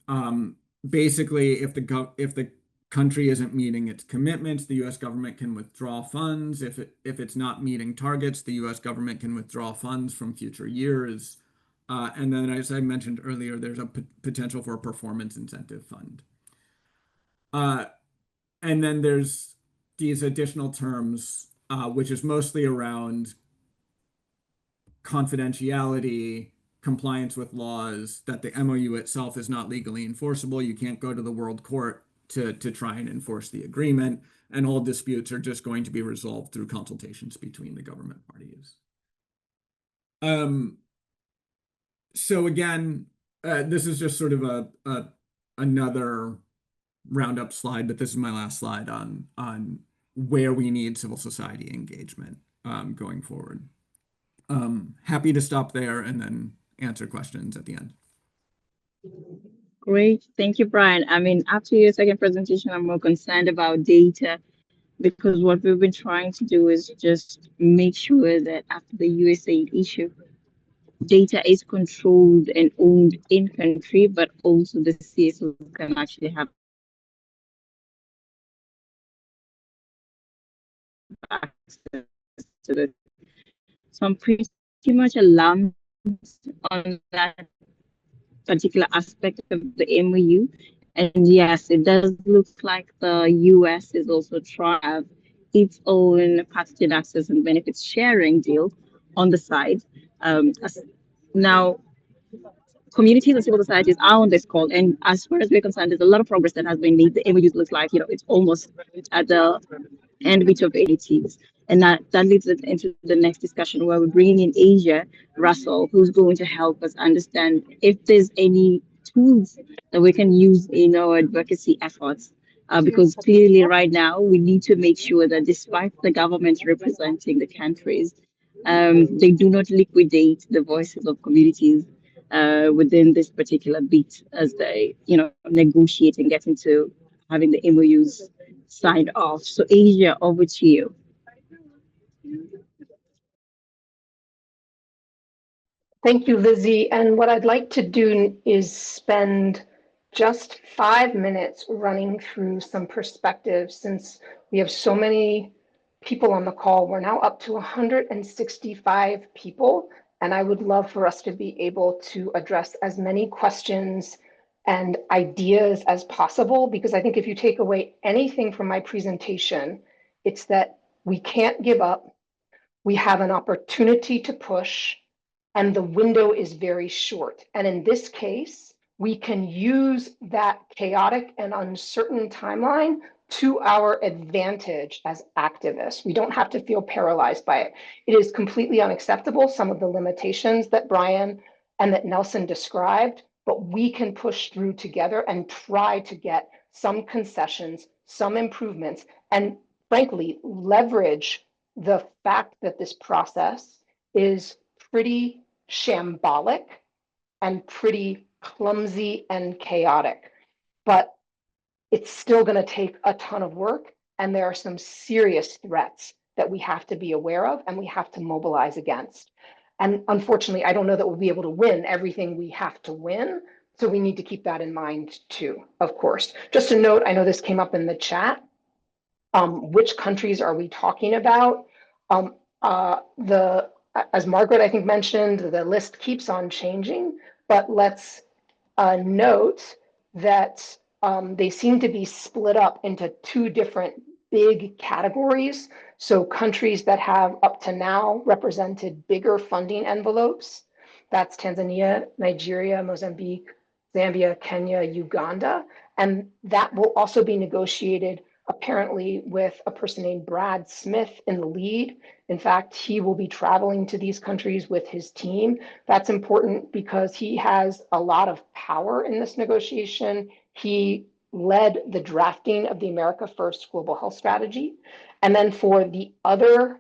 S2: Basically, if the country isn't meeting its commitments, the US government can withdraw funds. If it's not meeting targets, the US government can withdraw funds from future years. And then, as I mentioned earlier, there's a potential for a performance incentive fund. And then there's these additional terms, which is mostly around confidentiality, compliance with laws, that the MoU itself is not legally enforceable. You can't go to the World Court to try and enforce the agreement, and all disputes are just going to be resolved through consultations between the government parties. So again, this is just sort of another roundup slide, but this is my last slide on where we need civil society engagement going forward. Happy to stop there and then answer questions at the end.
S1: Great. Thank you, Brian. I mean, after your second presentation, I'm more concerned about data, because what we've been trying to do is just make sure that after the USAID issue, data is controlled and owned in country, but also the CSOs can actually have access to it. So I'm pretty much alarmed on that particular aspect of the MOU. And yes, it does look like the US is also trying to have its own pathogen access and benefits sharing deal on the side. Now, communities and civil societies are on this call, and as far as we're concerned, there's a lot of progress that has been made. The MOU looks like, it's almost at the end bit of entities. And that leads us into the next discussion, where we're bringing in Asia Russell, who's going to help us understand if there's any tools that we can use in our advocacy efforts. Because clearly right now, we need to make sure that despite the government representing the countries, they do not liquidate the voices of communities within this particular beat as they, negotiate and get into having the MOUs signed off. So Asia, over to you.
S5: Thank you, Lizzie. And what I'd like to do is spend just 5 minutes running through some perspectives, since we have so many people on the call. We're now up to 165 people, and I would love for us to be able to address as many questions and ideas as possible, because I think if you take away anything from my presentation, it's that we can't give up. We have an opportunity to push, and the window is very short. And in this case, we can use that chaotic and uncertain timeline to our advantage as activists. We don't have to feel paralyzed by it. It is completely unacceptable, some of the limitations that Brian and that Nelson described, but we can push through together and try to get some concessions, some improvements, and frankly, leverage the fact that this process is pretty shambolic and pretty clumsy and chaotic, but it's still going to take a ton of work, and there are some serious threats that we have to be aware of and we have to mobilize against. And unfortunately, I don't know that we'll be able to win everything we have to win, so we need to keep that in mind too, of course. Just a note, I know this came up in the chat, which countries are we talking about? As Margaret, I think, mentioned, the list keeps on changing, but let's note that they seem to be split up into 2 different big categories. So countries that have up to now represented bigger funding envelopes, that's Tanzania, Nigeria, Mozambique, Zambia, Kenya, Uganda, and that will also be negotiated apparently with a person named Brad Smith in the lead. In fact, he will be traveling to these countries with his team. That's important because he has a lot of power in this negotiation. He led the drafting of the America First Global Health Strategy. And then for the other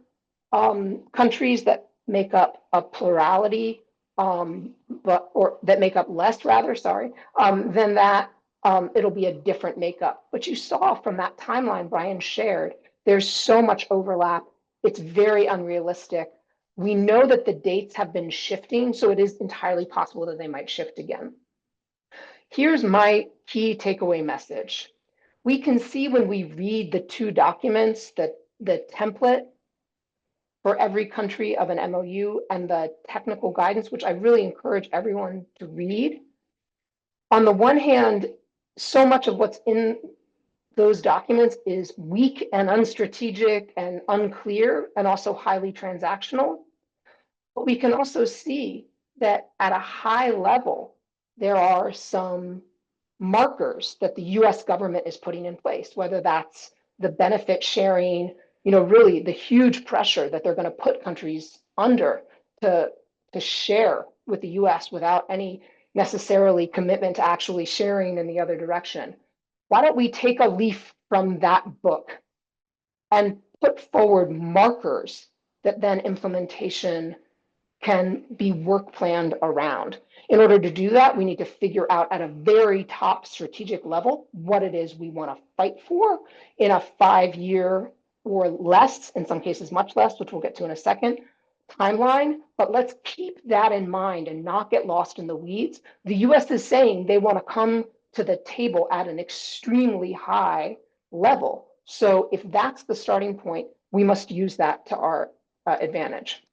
S5: countries that make up a plurality, that make up less rather, than that, it'll be a different makeup. But you saw from that timeline Brian shared, there's so much overlap. It's very unrealistic. We know that the dates have been shifting, so it is entirely possible that they might shift again. Here's my key takeaway message. We can see when we read the 2 documents, the template for every country of an MOU and the technical guidance, which I really encourage everyone to read. On the one hand, so much of what's in those documents is weak and unstrategic and unclear and also highly transactional. But we can also see that at a high level, there are some markers that the US government is putting in place, whether that's the benefit sharing, really the huge pressure that they're going to put countries under to share with the US without any necessarily commitment to actually sharing in the other direction. Why don't we take a leaf from that book and put forward markers that then implementation can be work planned around? In order to do that, we need to figure out at a very top strategic level what it is we want to fight for in a 5-year or less, in some cases much less, which we'll get to in a second, timeline. But let's keep that in mind and not get lost in the weeds. The US is saying they want to come to the table at an extremely high level. So if that's the starting point, we must use that to our advantage.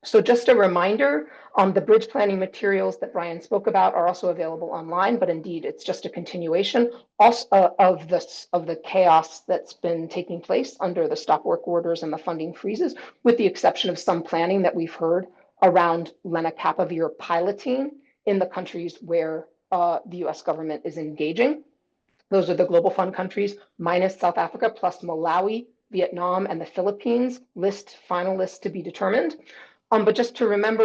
S5: So just a reminder, the bridge planning materials that Brian spoke about are also available online, but indeed it's just a continuation also of the chaos that's been taking place under the stop work orders and the funding freezes, with the exception of some planning that we've heard around lenacapavir piloting in the countries where the US government is engaging. Those are the Global Fund countries minus South Africa, plus Malawi, Vietnam, and the Philippines. Final list to be determined. But just to remember,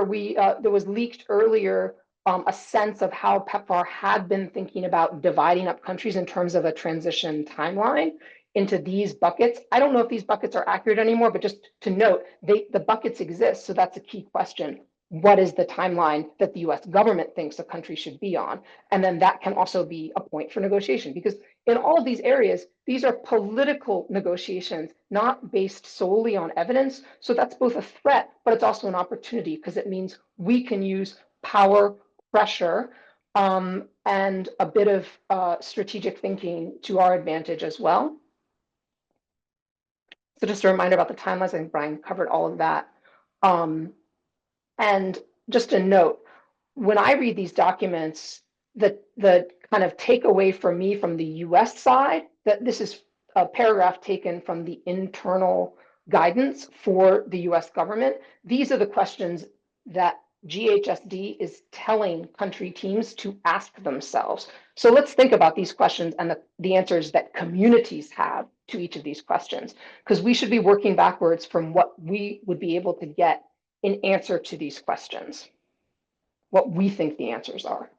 S5: there was leaked earlier a sense of how PEPFAR had been thinking about dividing up countries in terms of a transition timeline into these buckets. I don't know if these buckets are accurate anymore, but just to note, the buckets exist. So that's a key question. What is the timeline that the US government thinks a country should be on? And then that can also be a point for negotiation, because in all of these areas, these are political negotiations, not based solely on evidence. So that's both a threat, but it's also an opportunity, because it means we can use power, pressure, and a bit of strategic thinking to our advantage as well. So just a reminder about the timelines. I think Brian covered all of that. And just a note, when I read these documents, the kind of takeaway for me from the US side, that this is a paragraph taken from the internal guidance for the US government. These are the questions that GHSD is telling country teams to ask themselves. So let's think about these questions and the answers that communities have to each of these questions, because we should be working backwards from what we would be able to get in answer to these questions, what we think the answers are.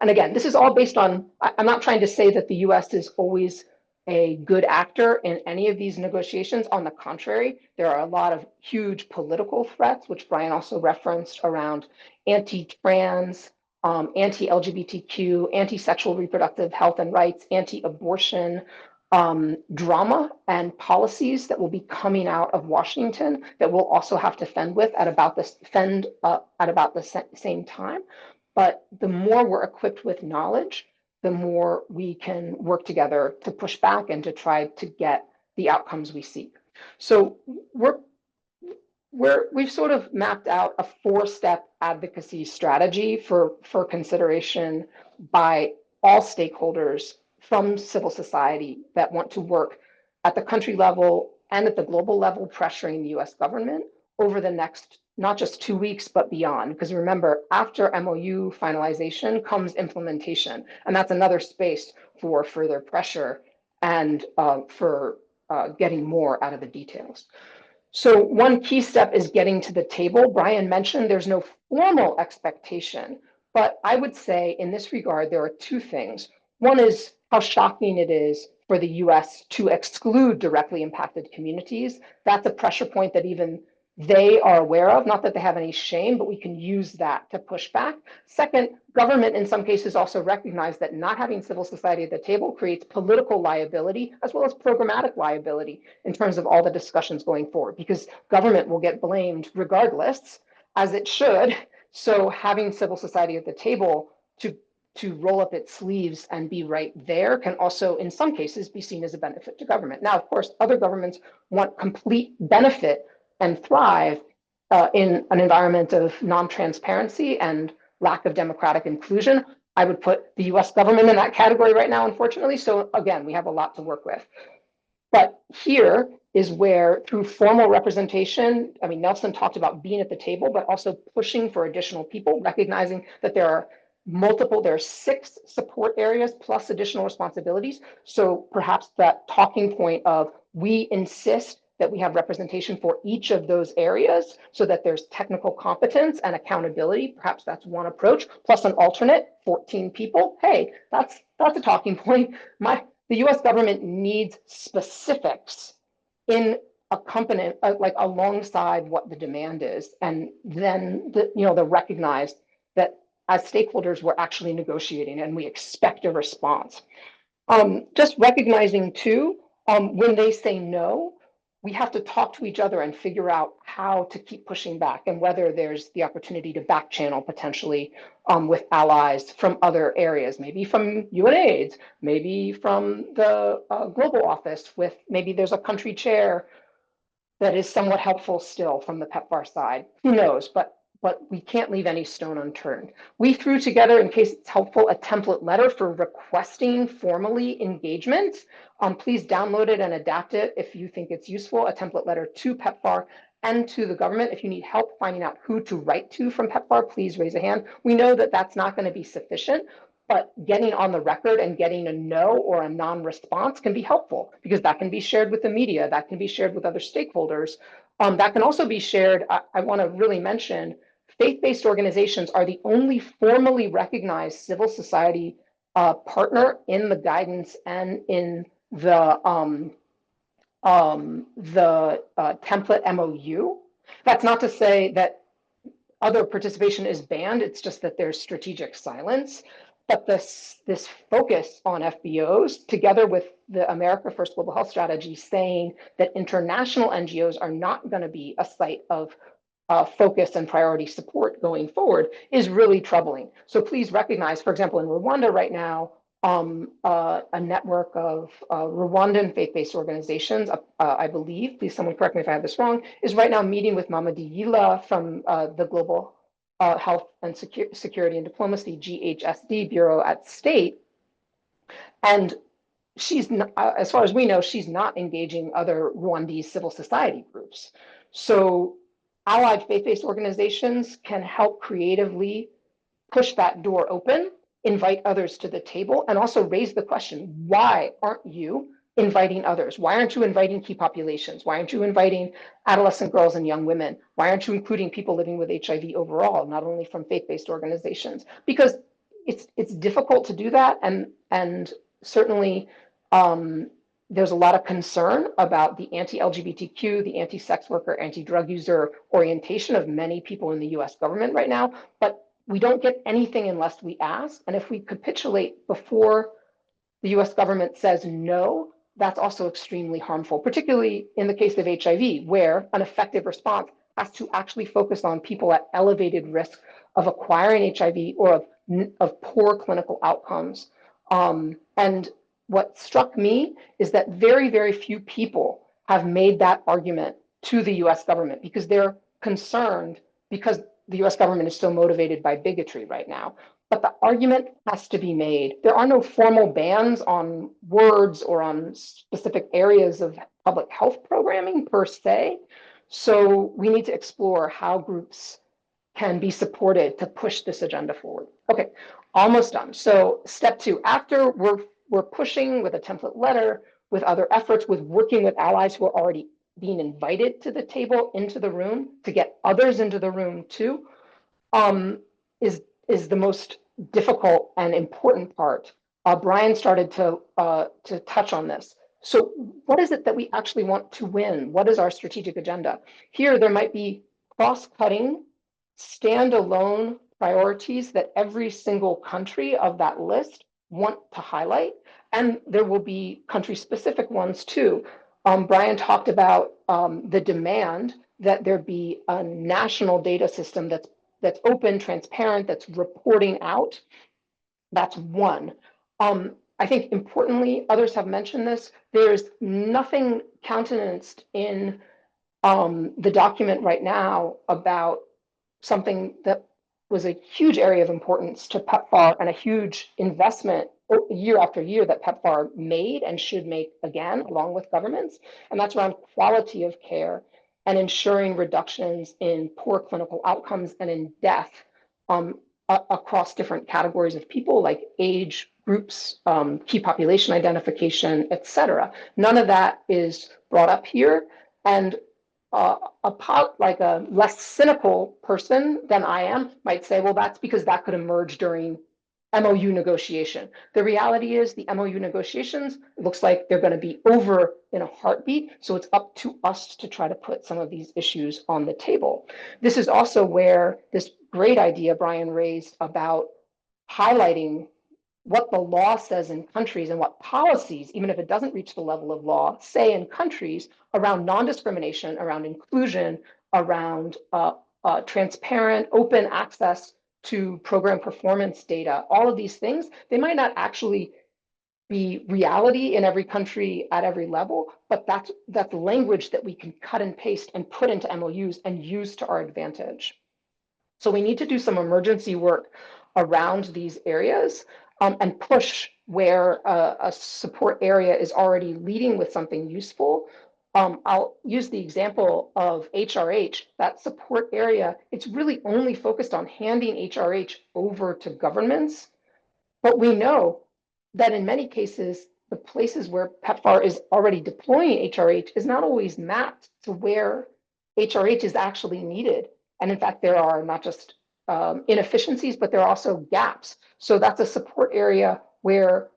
S5: And again, this is all based on, I'm not trying to say that the US is always a good actor in any of these negotiations. On the contrary, there are a lot of huge political threats, which Brian also referenced, around anti-trans, anti-LGBTQ, anti-sexual reproductive health and rights, anti-abortion, drama and policies that will be coming out of Washington that we'll also have to fend at about the same time. But the more we're equipped with knowledge, the more we can work together to push back and to try to get the outcomes we seek. So we've sort of mapped out a 4-step advocacy strategy for consideration by all stakeholders from civil society that want to work at the country level and at the global level, pressuring the US government over the next, not just 2 weeks, but beyond. Because remember, after MoU finalization comes implementation, and that's another space for further pressure and for getting more out of the details. So one key step is getting to the table. Brian mentioned there's no formal expectation, but I would say in this regard, there are 2 things. One is how shocking it is for the US to exclude directly impacted communities. That's a pressure point that even they are aware of, not that they have any shame, but we can use that to push back. Second, government in some cases also recognize that not having civil society at the table creates political liability as well as programmatic liability in terms of all the discussions going forward, because government will get blamed regardless, as it should. So having civil society at the table to roll up its sleeves and be right there can also, in some cases, be seen as a benefit to government. Now, of course, other governments want complete benefit and thrive in an environment of non-transparency and lack of democratic inclusion. I would put the US government in that category right now, unfortunately. So again, we have a lot to work with. But here is where, through formal representation, I mean, Nelson talked about being at the table, but also pushing for additional people, recognizing that there are there are 6 support areas plus additional responsibilities. So perhaps that talking point of we insist that we have representation for each of those areas so that there's technical competence and accountability. Perhaps that's one approach, plus an alternate, 14 people. Hey, that's a talking point. The US government needs specifics in accompaniment, like alongside what the demand is. And then they're recognized that as stakeholders, we're actually negotiating and we expect a response. Just recognizing too, when they say no, we have to talk to each other and figure out how to keep pushing back and whether there's the opportunity to back channel potentially with allies from other areas, maybe from UNAIDS, maybe from the global office with maybe there's a country chair that is somewhat helpful still from the PEPFAR side. Who knows? But we can't leave any stone unturned. We threw together, in case it's helpful, a template letter for requesting formally engagement. Please download it and adapt it if you think it's useful, a template letter to PEPFAR and to the government. If you need help finding out who to write to from PEPFAR, please raise a hand. We know that that's not going to be sufficient, but getting on the record and getting a no or a non-response can be helpful because that can be shared with the media, that can be shared with other stakeholders. That can also be shared, I want to really mention, faith-based organizations are the only formally recognized civil society partner in the guidance and in the template MoU. That's not to say that other participation is banned, it's just that there's strategic silence. But this focus on FBOs, together with the America First Global Health Strategy saying that international NGOs are not going to be a site of focus and priority support going forward, is really troubling. So please recognize, for example, in Rwanda right now, a network of Rwandan faith-based organizations, I believe, please someone correct me if I have this wrong, is right now meeting with Mamadi Yila from the Global Health and Security and Diplomacy, GHSD Bureau at State. And she's not, as far as we know, she's not engaging other Rwandese civil society groups. So allied faith-based organizations can help creatively push that door open, invite others to the table, and also raise the question, why aren't you inviting others? Why aren't you inviting key populations? Why aren't you inviting adolescent girls and young women? Why aren't you including people living with HIV overall, not only from faith-based organizations? Because it's difficult to do that, and certainly there's a lot of concern about the anti-LGBTQ, the anti-sex worker, anti-drug user orientation of many people in the US government right now, but we don't get anything unless we ask. And if we capitulate before the US government says no, that's also extremely harmful, particularly in the case of HIV, where an effective response has to actually focus on people at elevated risk of acquiring HIV or of poor clinical outcomes. And what struck me is that very, very few people have made that argument to the US government because they're concerned because the US government is so motivated by bigotry right now. But the argument has to be made. There are no formal bans on words or on specific areas of public health programming per se. So we need to explore how groups can be supported to push this agenda forward. Okay, almost done. So step 2, after we're pushing with a template letter, with other efforts, with working with allies who are already being invited to the table, into the room, to get others into the room too, is the most difficult and important part. Brian started to touch on this. So what is it that we actually want to win? What is our strategic agenda? Here, there might be cross-cutting, standalone priorities that every single country of that list want to highlight. And there will be country-specific ones too. Brian talked about the demand that there be a national data system that's open, transparent, that's reporting out. That's one. I think importantly, others have mentioned this, there's nothing countenanced in the document right now about something that was a huge area of importance to PEPFAR and a huge investment year after year that PEPFAR made and should make again, along with governments. And that's around quality of care and ensuring reductions in poor clinical outcomes and in death across different categories of people, like age, groups, key population identification, et cetera. None of that is brought up here. And like a less cynical person than I am might say, well, that's because that could emerge during MoU negotiation. The reality is the MoU negotiations, it looks like they're going to be over in a heartbeat. So it's up to us to try to put some of these issues on the table. This is also where this great idea Brian raised about highlighting what the law says in countries and what policies, even if it doesn't reach the level of law, say in countries around non-discrimination, around inclusion, around transparent, open access to program performance data, all of these things, they might not actually be reality in every country at every level, but that's language that we can cut and paste and put into MOUs and use to our advantage. So we need to do some emergency work around these areas and push where a support area is already leading with something useful. I'll use the example of HRH, that support area. It's really only focused on handing HRH over to governments. But we know that in many cases, the places where PEPFAR is already deploying HRH is not always mapped to where HRH is actually needed. And in fact, there are not just inefficiencies, but there are also gaps. So that's a support area where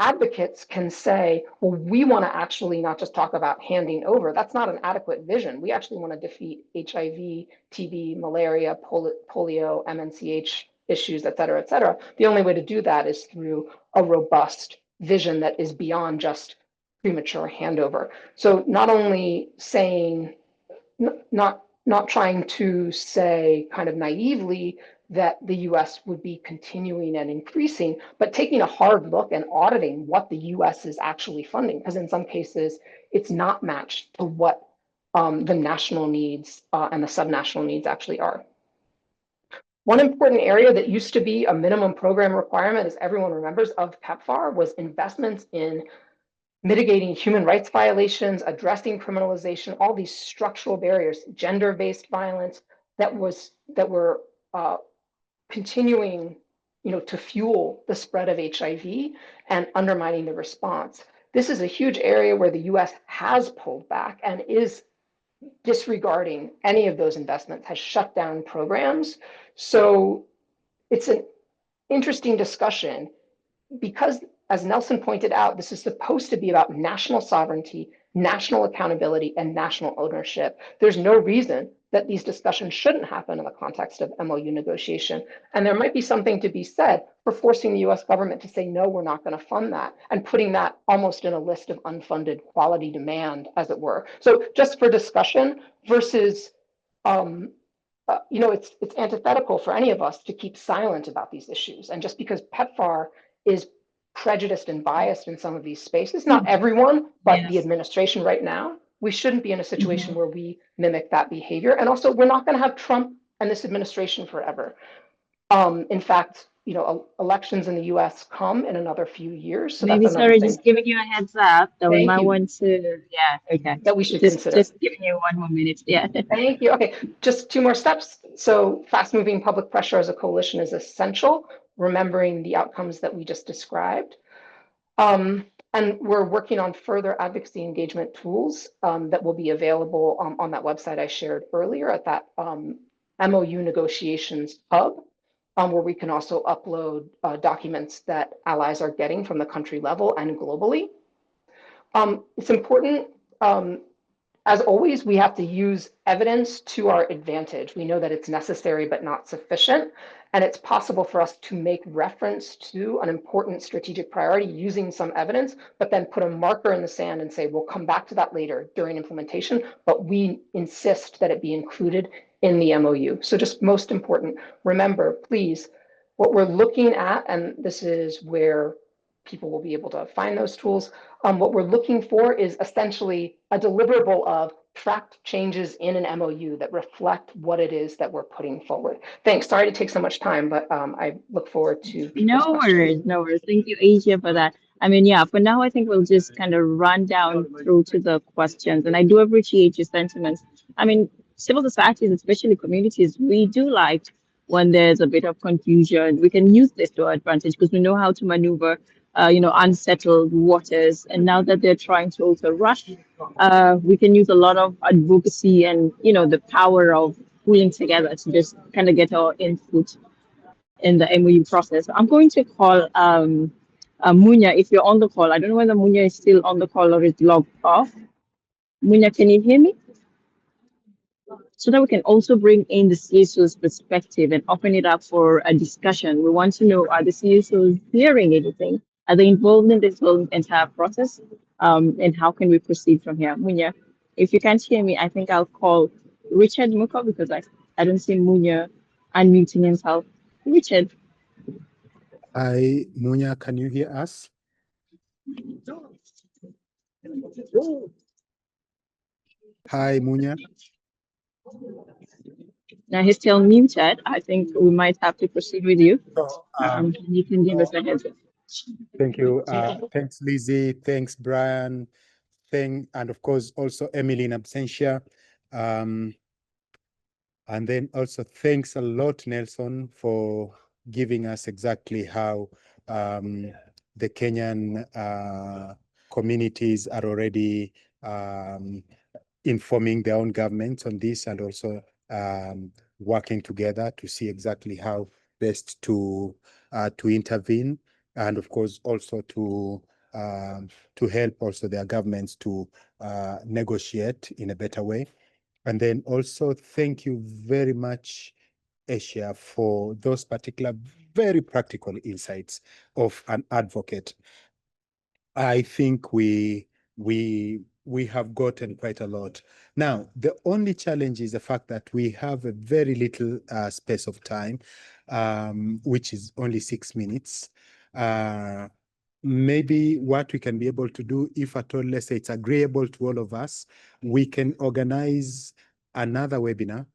S5: advocates can say, well, we want to actually not just talk about handing over. That's not an adequate vision. We actually want to defeat HIV, TB, malaria, polio, MNCH issues, et cetera, et cetera. The only way to do that is through a robust vision that is beyond just premature handover. So not only saying, not trying to say kind of naively that the US would be continuing and increasing, but taking a hard look and auditing what the US is actually funding, because in some cases it's not matched to what the national needs and the subnational needs actually are. One important area that used to be a minimum program requirement, as everyone remembers, of PEPFAR was investments in mitigating human rights violations, addressing criminalization, all these structural barriers, gender-based violence that were continuing, to fuel the spread of HIV and undermining the response. This is a huge area where the US has pulled back and is disregarding any of those investments, has shut down programs. So it's an interesting discussion because, as Nelson pointed out, this is supposed to be about national sovereignty, national accountability, and national ownership. There's no reason that these discussions shouldn't happen in the context of MOU negotiation. And there might be something to be said for forcing the US government to say, no, we're not going to fund that, and putting that almost in a list of unfunded quality demand, as it were. So just for discussion versus, it's antithetical for any of us to keep silent about these issues. And just because PEPFAR is prejudiced and biased in some of these spaces, not everyone, but the administration right now, we shouldn't be in a situation where we mimic that behavior. And also, we're not going to have Trump and this administration forever. In fact, elections in the US come in another few years. So
S1: maybe,
S5: that's another
S1: sorry,
S5: thing.
S1: just giving you a heads up that we
S5: Thank
S1: might
S5: you.
S1: want to, okay.
S5: That we should consider.
S1: Just giving you 1 more minute,
S5: Thank you. Okay, just 2 more steps. So fast-moving public pressure as a coalition is essential, remembering the outcomes that we just described. And we're working on further advocacy engagement tools that will be available on that website I shared earlier at that MOU negotiations hub, where we can also upload documents that allies are getting from the country level and globally. It's important, as always, we have to use evidence to our advantage. We know that it's necessary but not sufficient. And it's possible for us to make reference to an important strategic priority using some evidence, but then put a marker in the sand and say, we'll come back to that later during implementation, but we insist that it be included in the MOU. So just most important, remember, please, what we're looking at, and this is where people will be able to find those tools, what we're looking for is essentially a deliverable of tracked changes in an MoU that reflect what it is that we're putting forward. Thanks. Sorry to take so much time, but I look forward to people's
S1: No
S5: questions.
S1: worries, no worries. Thank you, Asia, for that. I mean, yeah, for now, I think we'll just kind of run down through to the questions. And I do appreciate your sentiments. I mean, civil societies, especially communities, we do like when there's a bit of confusion. We can use this to our advantage because we know how to maneuver, unsettled waters. And now that they're trying to also rush, we can use a lot of advocacy and, the power of pulling together to just kind of get our input in the MOU process. I'm going to call Munya if you're on the call. I don't know whether Munya is still on the call or is logged off. Munya, can you hear me? So that we can also bring in the CSO's perspective and open it up for a discussion. We want to know, are the CSOs hearing anything? Are they involved in this whole entire process? And how can we proceed from here? Munya, if you can't hear me, I think I'll call Richard Muko because I don't see Munya unmuting himself. Richard.
S3: Hi, Munya, can you hear us? Hi, Munya.
S1: Now he's still muted. I think we might have to proceed with you.
S3: So,
S1: You can give us a heads up.
S3: thank you. Thanks, Lizzie. Thanks, Brian. And of course, also Emily in absentia. And then also thanks a lot, Nelson, for giving us exactly how the Kenyan communities are already informing their own governments on this, and also working together to see exactly how best to intervene, and of course also to help also their governments to negotiate in a better way. And then also thank you very much, Asia, for those particular very practical insights of an advocate. I think we have gotten quite a lot. Now, the only challenge is the fact that we have a very little space of time, which is only 6 minutes. Maybe what we can be able to do, if at all, let's say it's agreeable to all of us, we can organize another webinar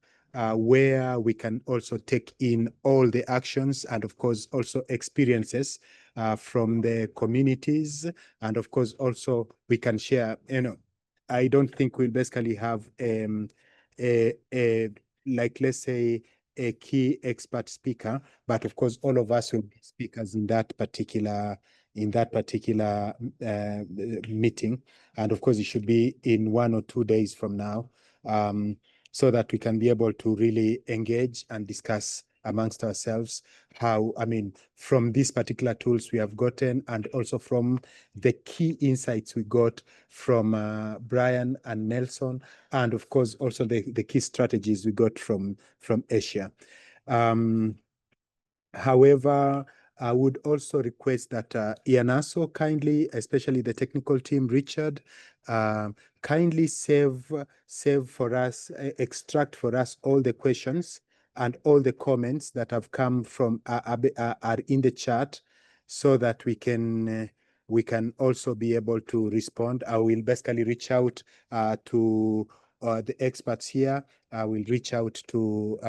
S3: where we can also take in all the actions and of course also experiences from the communities. And of course also we can share, I don't think we'll basically have like, let's say, a key expert speaker, but of course all of us will be speakers in that particular meeting. And of course it should be in 1 or 2 days from now, so that we can be able to really engage and discuss amongst ourselves how, I mean, from these particular tools we have gotten, and also from the key insights we got from Brian and Nelson, and of course also the key strategies we got from Asia. However, I would also request that Ianaso kindly, especially the technical team, Richard, kindly save for us, extract for us all the questions and all the comments that have come from are in the chat, so that we can also be able to respond. I will basically reach out to the experts here. I will reach out to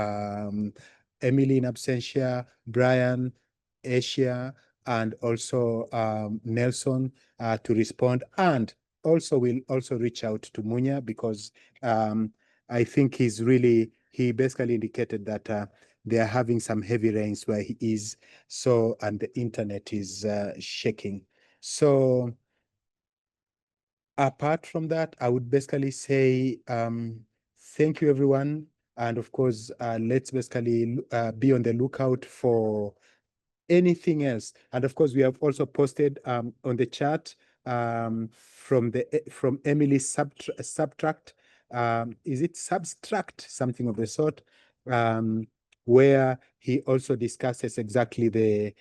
S3: Emily in absentia, Brian, Asia, and also Nelson to respond. And also we'll also reach out to Munya, because I think he basically indicated that they are having some heavy rains where he is, so, and the internet is shaking. So apart from that, I would basically say thank you, everyone. And of course, let's basically be on the lookout for anything else. And of course, we have also posted on the chat from Emily's subtract. Is it subtract, something of the sort, where he also discusses exactly the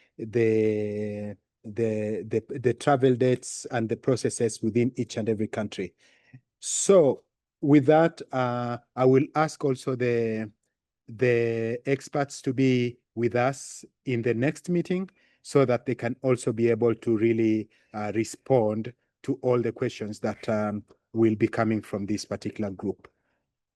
S3: travel dates and the processes within each and every country. So with that, I will ask also the experts to be with us in the next meeting, so that they can also be able to really respond to all the questions that will be coming from this particular group.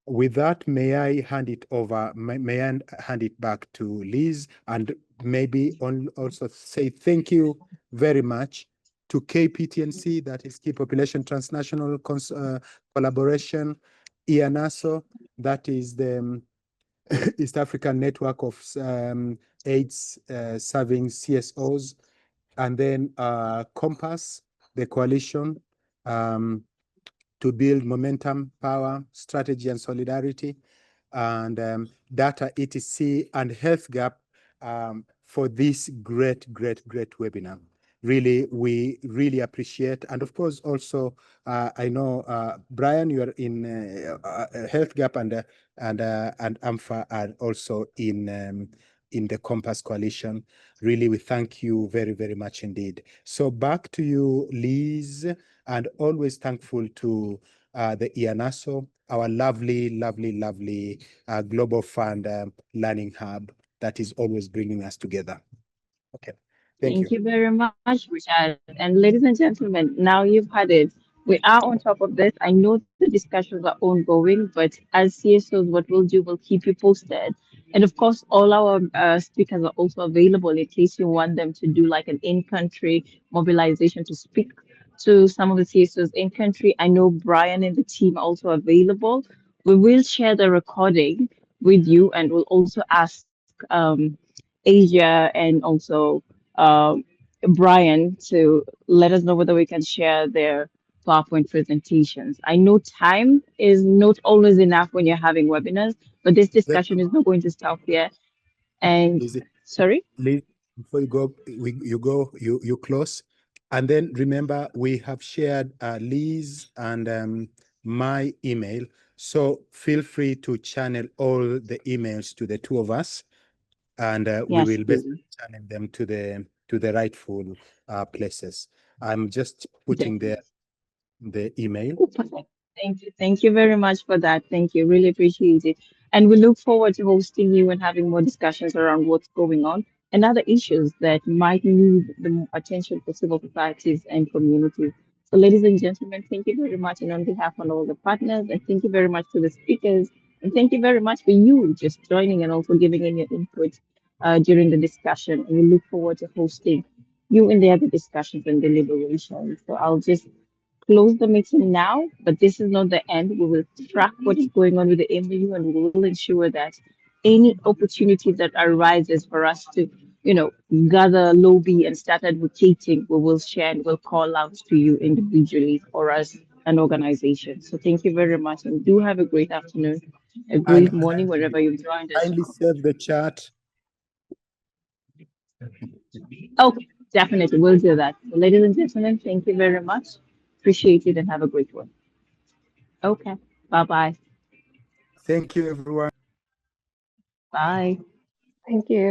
S3: With that, may I hand it over, may I hand it back to Liz, and maybe also say thank you very much to KPTNC, that is Key Population Transnational Collaboration, IANASO, that is the East African Network of AIDS serving CSOs, and then Compass, the coalition to build momentum, power, strategy, and solidarity, and Data ETC and Health Gap for this great webinar. Really, we really appreciate, and of course, also I know Brian, you are in Health Gap, and AMFA are also in the Compass Coalition. Really, we thank you very much indeed. So back to you, Liz, and always thankful to the IANASO, our lovely Global Fund Learning Hub that is always bringing us together. Okay, thank you.
S1: Thank you very much, Richard. And ladies and gentlemen, now you've had it. We are on top of this. I know the discussions are ongoing, but as CSOs, what we'll do, we'll keep you posted. And of course, all our speakers are also available in case you want them to do like an in-country mobilization to speak to some of the CSOs in country. I know Brian and the team are also available. We will share the recording with you, and we'll also ask Asia and also Brian to let us know whether we can share their PowerPoint presentations. I know time is not always enough when you're having webinars, but this discussion is not going to stop here. And sorry?
S3: Liz, before you go, you close. And then remember, we have shared Liz and my email. So feel free to channel all the emails to the two of us, and we
S1: Yes,
S3: will
S1: please.
S3: channel them to the rightful places. I'm just putting the email.
S1: Oh, perfect. Thank you. Thank you very much for that. Thank you. Really appreciate it. And we look forward to hosting you and having more discussions around what's going on and other issues that might need the attention for civil societies and communities. So, ladies and gentlemen, thank you very much. And on behalf of all the partners, and thank you very much to the speakers. And thank you very much for you just joining and also giving in your input during the discussion. And we look forward to hosting you in the other discussions and deliberations. So, I'll just close the meeting now, but this is not the end. We will track what is going on with the MoU, and we will ensure that any opportunity that arises for us to, gather, lobby, and start advocating, we will share and we'll call out to you individually or as an organization. So thank you very much, and do have a great afternoon, a great morning, wherever you've joined us.
S3: Kindly save the chat.
S1: Okay, definitely, we'll do that. So, ladies and gentlemen, thank you very much. Appreciate it and have a great one. Okay, bye-bye.
S3: Thank you, everyone.
S1: Bye.
S5: Thank you.